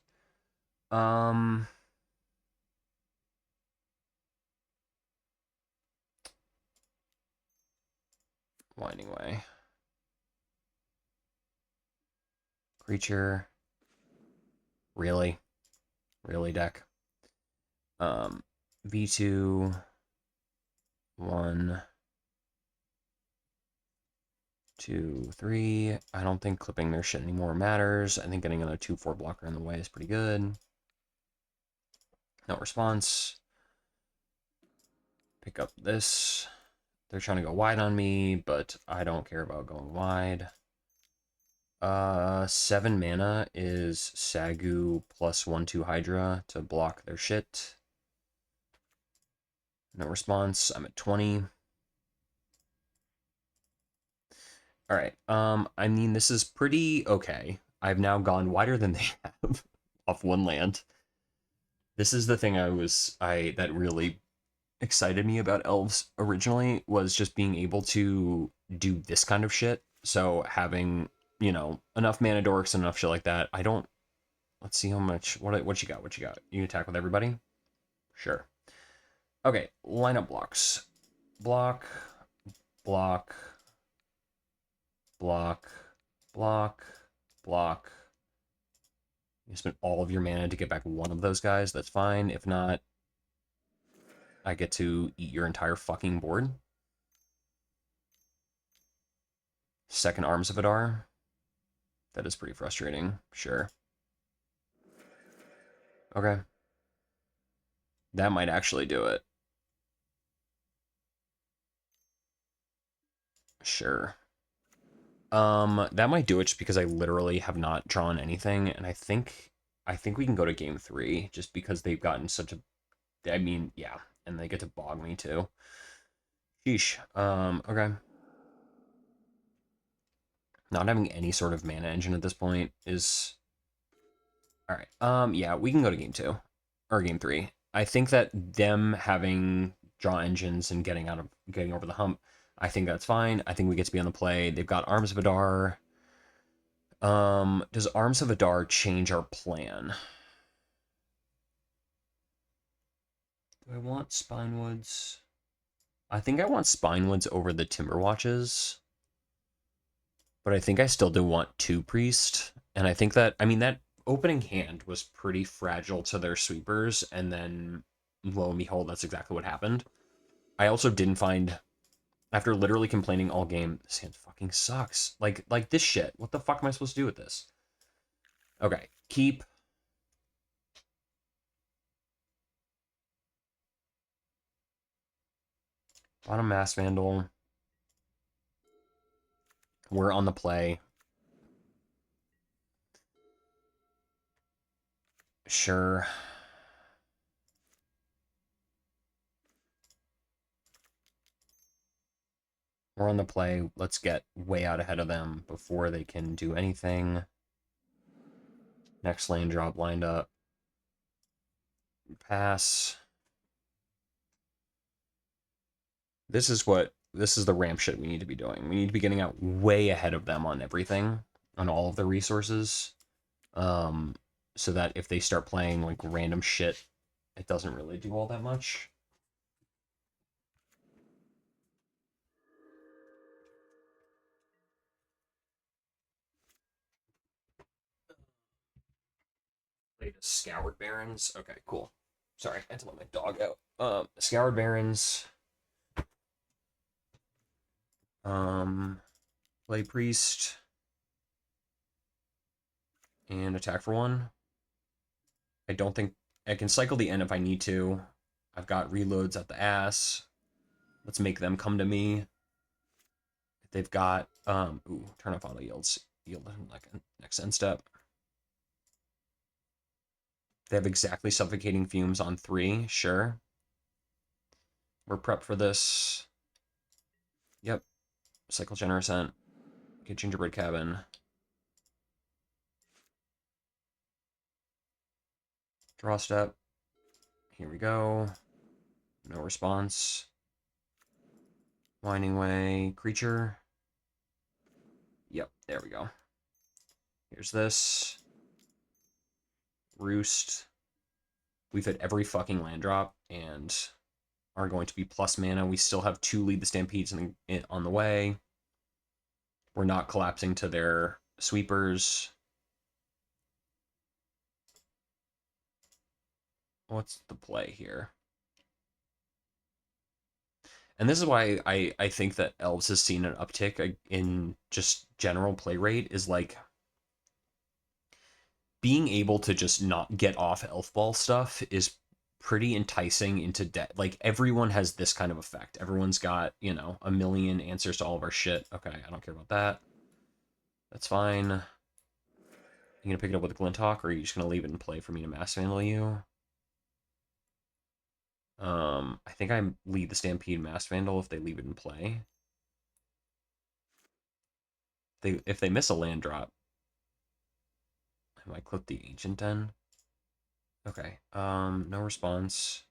Well, anyway. Creature. Really? Really, deck? V2. 1, 2, 3. I don't think clipping their shit anymore matters. I think getting another 2/4 blocker in the way is pretty good. No response. Pick up this. They're trying to go wide on me, but I don't care about going wide. 7 mana is Sagu plus 1/2 Hydra to block their shit. No response. I'm at 20. All right. I mean, this is pretty okay. I've now gone wider than they have off one land. This is the thing that really excited me about Elves originally, was just being able to do this kind of shit. So having, enough mana dorks and enough shit like that. Let's see how much, what you got, You attack with everybody? Sure. Okay, lineup blocks. Block, block, block, block, block. You spend all of your mana to get back one of those guys, that's fine. If not, I get to eat your entire fucking board. Second Arms of Adar. That is pretty frustrating, sure. Okay. That might actually do it. Sure. That might do it just because I literally have not drawn anything, and I think we can go to game 3 just because they've gotten such a, I mean, yeah, and they get to bog me too. Sheesh. Okay. Not having any sort of mana engine at this point is all right. Yeah, we can go to game 2 or game 3. I think that them having draw engines and getting over the hump, I think that's fine. I think we get to be on the play. They've got Arms of Adar. Does Arms of Adar change our plan? Do I want Spinewoods? I think I want Spinewoods over the Timber Watches. But I think I still do want 2 Priest. And I think that, I mean, that opening hand was pretty fragile to their sweepers, and then lo and behold, that's exactly what happened. I also didn't find, after literally complaining all game, this hand fucking sucks. Like this shit. What the fuck am I supposed to do with this? Okay, keep. Bottom Mass Vandal. We're on the play. Sure. We're on the play. Let's get way out ahead of them before they can do anything. Next lane drop lined up. Pass. This is the ramp shit we need to be doing. We need to be getting out way ahead of them on everything, on all of the resources. So that if they start playing like random shit, it doesn't really do all that much. Played Scoured Barons. Okay, cool. Sorry, I had to let my dog out. Scoured Barons. Play Priest. And attack for 1. I don't think I can cycle the end if I need to. I've got reloads at the ass. Let's make them come to me. They've got turn off auto yields. Yield like next end step. They have exactly suffocating fumes on 3, sure. We're prepped for this. Yep. Cycle generous scent. Get gingerbread cabin. Draw step. Here we go. No response. Winding way. Creature. Yep, there we go. Here's this. Roost. We've hit every fucking land drop and are going to be plus mana. We still have 2 Lead the Stampedes on the way. We're not collapsing to their sweepers. What's the play here? And this is why I think that Elves has seen an uptick in just general play rate, is like being able to just not get off elf ball stuff is pretty enticing into debt. Like everyone has this kind of effect. Everyone's got, you know, a million answers to all of our shit. Okay, I don't care about that. That's fine. You gonna pick it up with a Glinthawk, or are you just gonna leave it in play for me to Mass Vandal you? I think I lead the Stampede Mass Vandal if they leave it in play. If they miss a land drop, I might clip the Ancient Den. Okay. No response.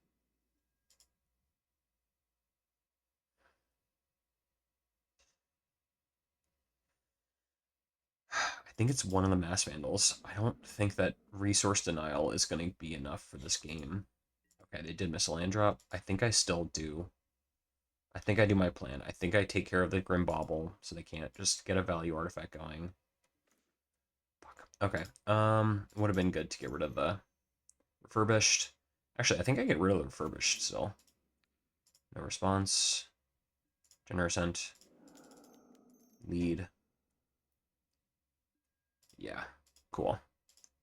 I think it's one of the Mass Vandals. I don't think that Resource Denial is going to be enough for this game. Okay, they did miss a land drop. I think I still do. I think I do my plan. I think I take care of the Grim Bauble so they can't just get a value artifact going. Fuck. Okay. Would have been good to get rid of the Refurbished. Actually, I think I get rid of the Refurbished still. No response. Generosent. Lead. Yeah. Cool.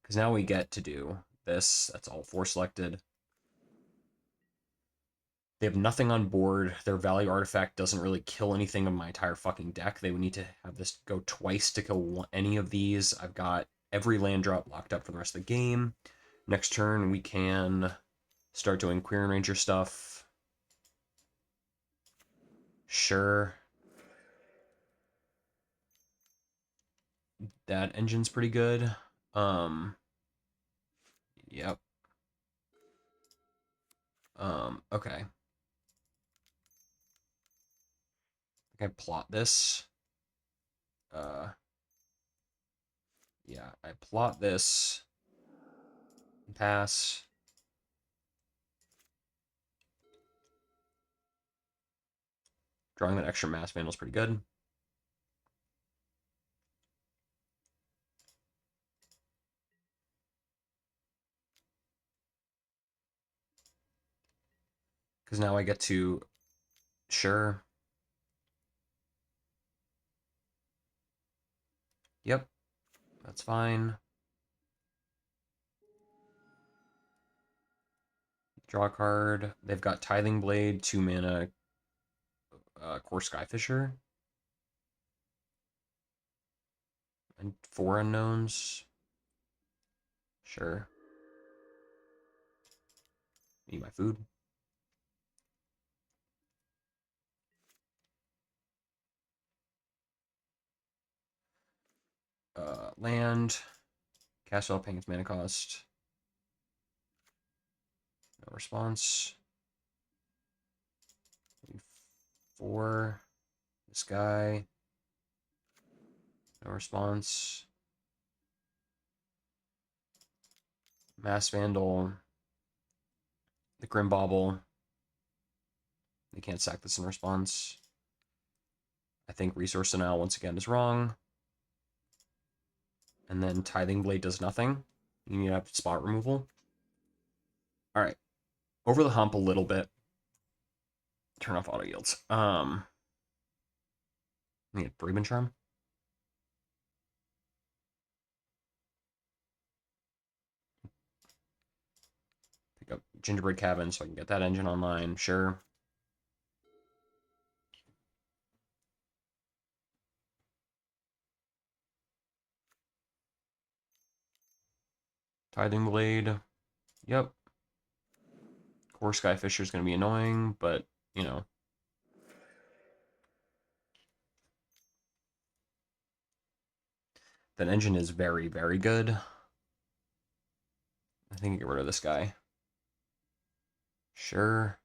Because now we get to do this. That's all 4 selected. They have nothing on board. Their value artifact doesn't really kill anything of my entire fucking deck. They would need to have this go twice to kill any of these. I've got every land drop locked up for the rest of the game. Next turn, we can start doing Queer and Ranger stuff. Sure. That engine's pretty good. Yep. Okay. I think I plot this. Yeah, I plot this. Pass. Drawing that extra Mass Vandal is pretty good. Because now I get to... Sure. Yep. That's fine. Draw a card. They've got Tithing Blade, 2 mana, Core Skyfisher, and 4 unknowns. Sure. Eat my food. Land. Cast without paying its mana cost. No response. 4. This guy. No response. Mass Vandal. The Grim Bauble. They can't sack this in response. I think Resource Denial once again is wrong. And then Tithing Blade does nothing. You need to have spot removal. All right. Over the hump a little bit. Turn off auto yields. Need Bremen Charm. Pick up Gingerbread Cabin so I can get that engine online. Sure. Tithing Blade. Yep. Core Skyfisher is going to be annoying, but, you know. That engine is very, very good. I think I get rid of this guy. Sure.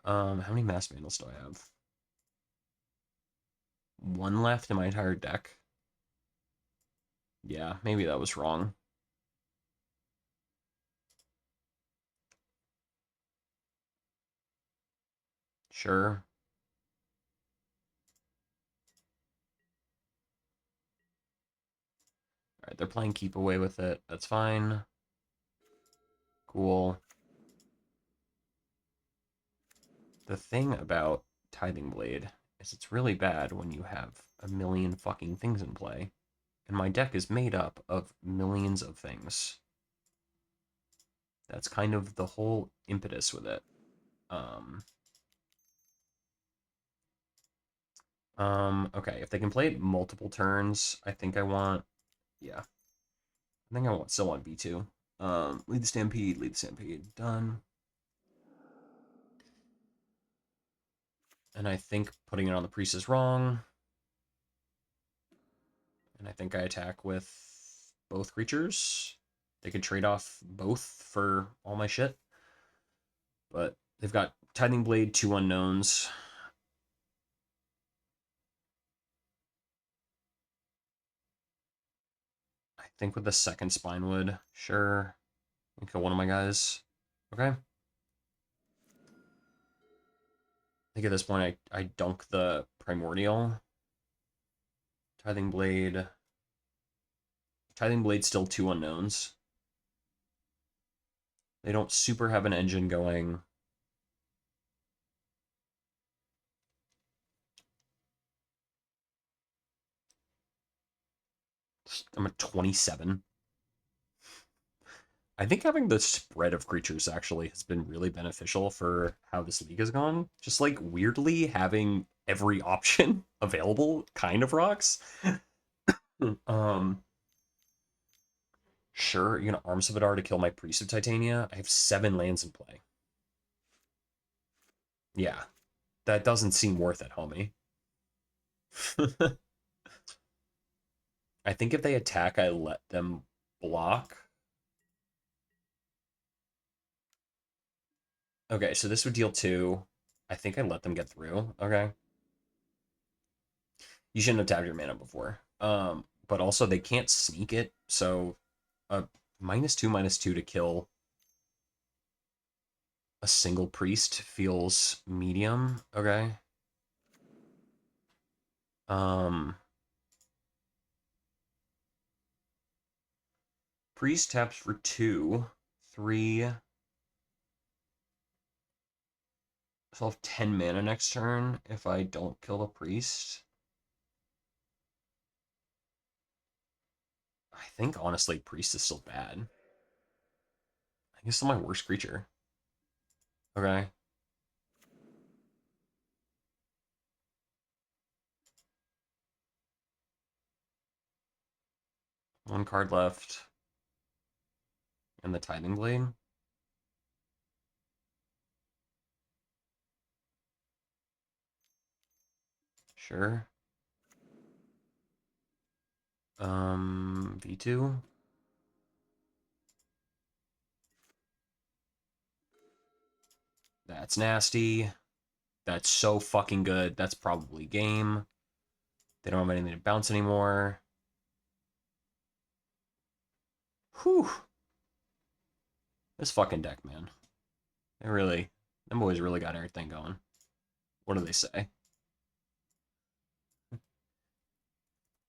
How many Mass Vandals do I have? 1 left in my entire deck. Yeah, maybe that was wrong. Sure. Alright, they're playing keep away with it. That's fine. Cool. The thing about Tithing Blade is it's really bad when you have a million fucking things in play. And my deck is made up of millions of things. That's kind of the whole impetus with it. Okay, if they can play it multiple turns, I think I want, yeah. I think I still want V2. Lead the Stampede, done. And I think putting it on the priest is wrong. And I think I attack with both creatures. They could trade off both for all my shit. But they've got Tithing Blade, 2 unknowns. I think with the second Spinewood, sure. Kill one of my guys. Okay. I think at this point I dunk the Primordial. Tithing Blade. Tithing Blade still 2 unknowns. They don't super have an engine going. I'm at 27. I think having the spread of creatures actually has been really beneficial for how this league has gone. Just like weirdly having every option available kind of rocks. Sure, you're gonna Arms of Adar to kill my Priest of Titania. I have 7 lands in play. Yeah, that doesn't seem worth it, homie. I think if they attack, I let them block. Okay, so this would deal 2. I think I let them get through. Okay. You shouldn't have tapped your mana before. But also they can't sneak it, so a -2/-2 to kill a single priest feels medium. Okay. Priest taps for 2, 3. So I'll have 10 mana next turn if I don't kill the priest. I think honestly priest is still bad. I think it's still my worst creature. Okay. One card left. And the Tithing Blade. Sure. V2. That's nasty. That's so fucking good. That's probably game. They don't have anything to bounce anymore. Whew. This fucking deck, man. Them boys really got everything going. What do they say?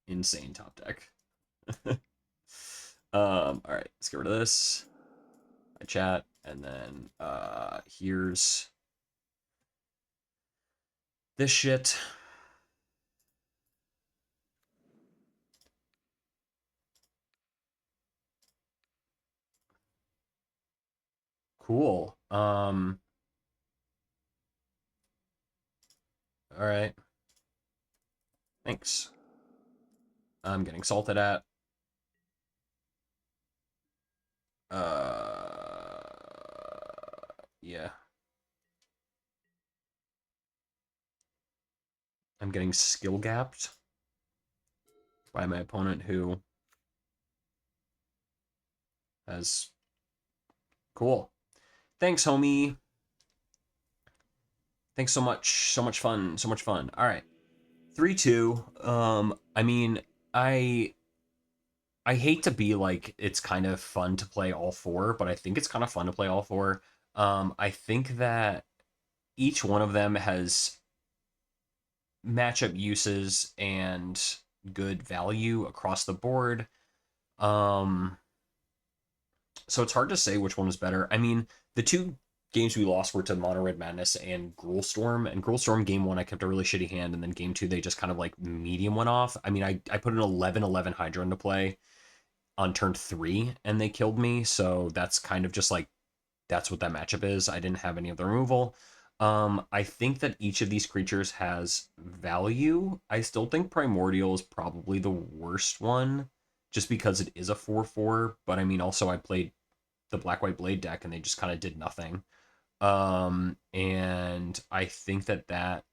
Insane top deck. All right, let's get rid of this. I chat, and then here's this shit. Cool. All right. Thanks. I'm getting salted at. Yeah. I'm getting skill gapped by my opponent who has cool. Thanks, homie. Thanks so much. So much fun. So much fun. All right. 3-2. I mean, I hate to be like it's kind of fun to play all 4, but I think it's kind of fun to play all 4. I think that each one of them has matchup uses and good value across the board. So it's hard to say which one is better. I mean, the two games we lost were to Mono Red Madness and Gruul Storm. And Gruul Storm game one, I kept a really shitty hand, and then game two, they just kind of like medium went off. I mean, I put an 11/11 Hydra into play on turn three, and they killed me. So that's kind of just like, that's what that matchup is. I didn't have any of the removal. I think that each of these creatures has value. I still think Primordial is probably the worst one, just because it is a 4/4. But I mean, also I played the Black White Blade deck, and they just kind of did nothing. And I think that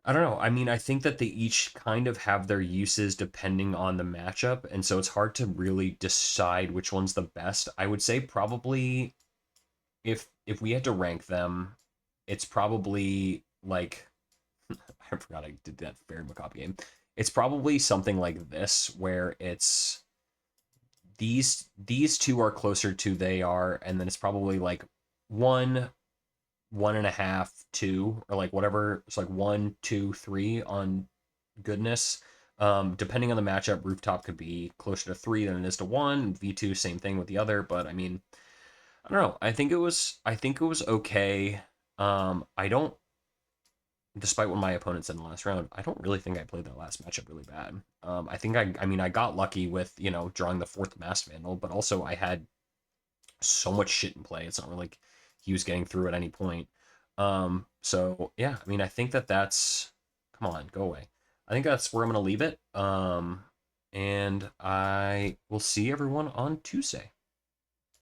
I don't know. I mean, I think that they each kind of have their uses depending on the matchup, and so it's hard to really decide which one's the best. I would say probably, if we had to rank them, it's probably like I forgot I did that very macabre game. It's probably something like this, where it's these two are closer to they are, and then it's probably like one, 1.5, two, or like whatever. It's like 1, 2, 3 on goodness. Depending on the matchup, Rooftop could be closer to 3 than it is to 1. V2, same thing with the other, but I mean, I don't know. I think it was okay. I don't, despite what my opponent said in the last round, I don't really think I played that last matchup really bad. I think I mean, I got lucky with, drawing the fourth Mass Vandal, but also I had so much shit in play. It's not really like he was getting through at any point. So yeah, I mean, I think that's, come on, go away. I think that's where I'm gonna leave it. And I will see everyone on Tuesday.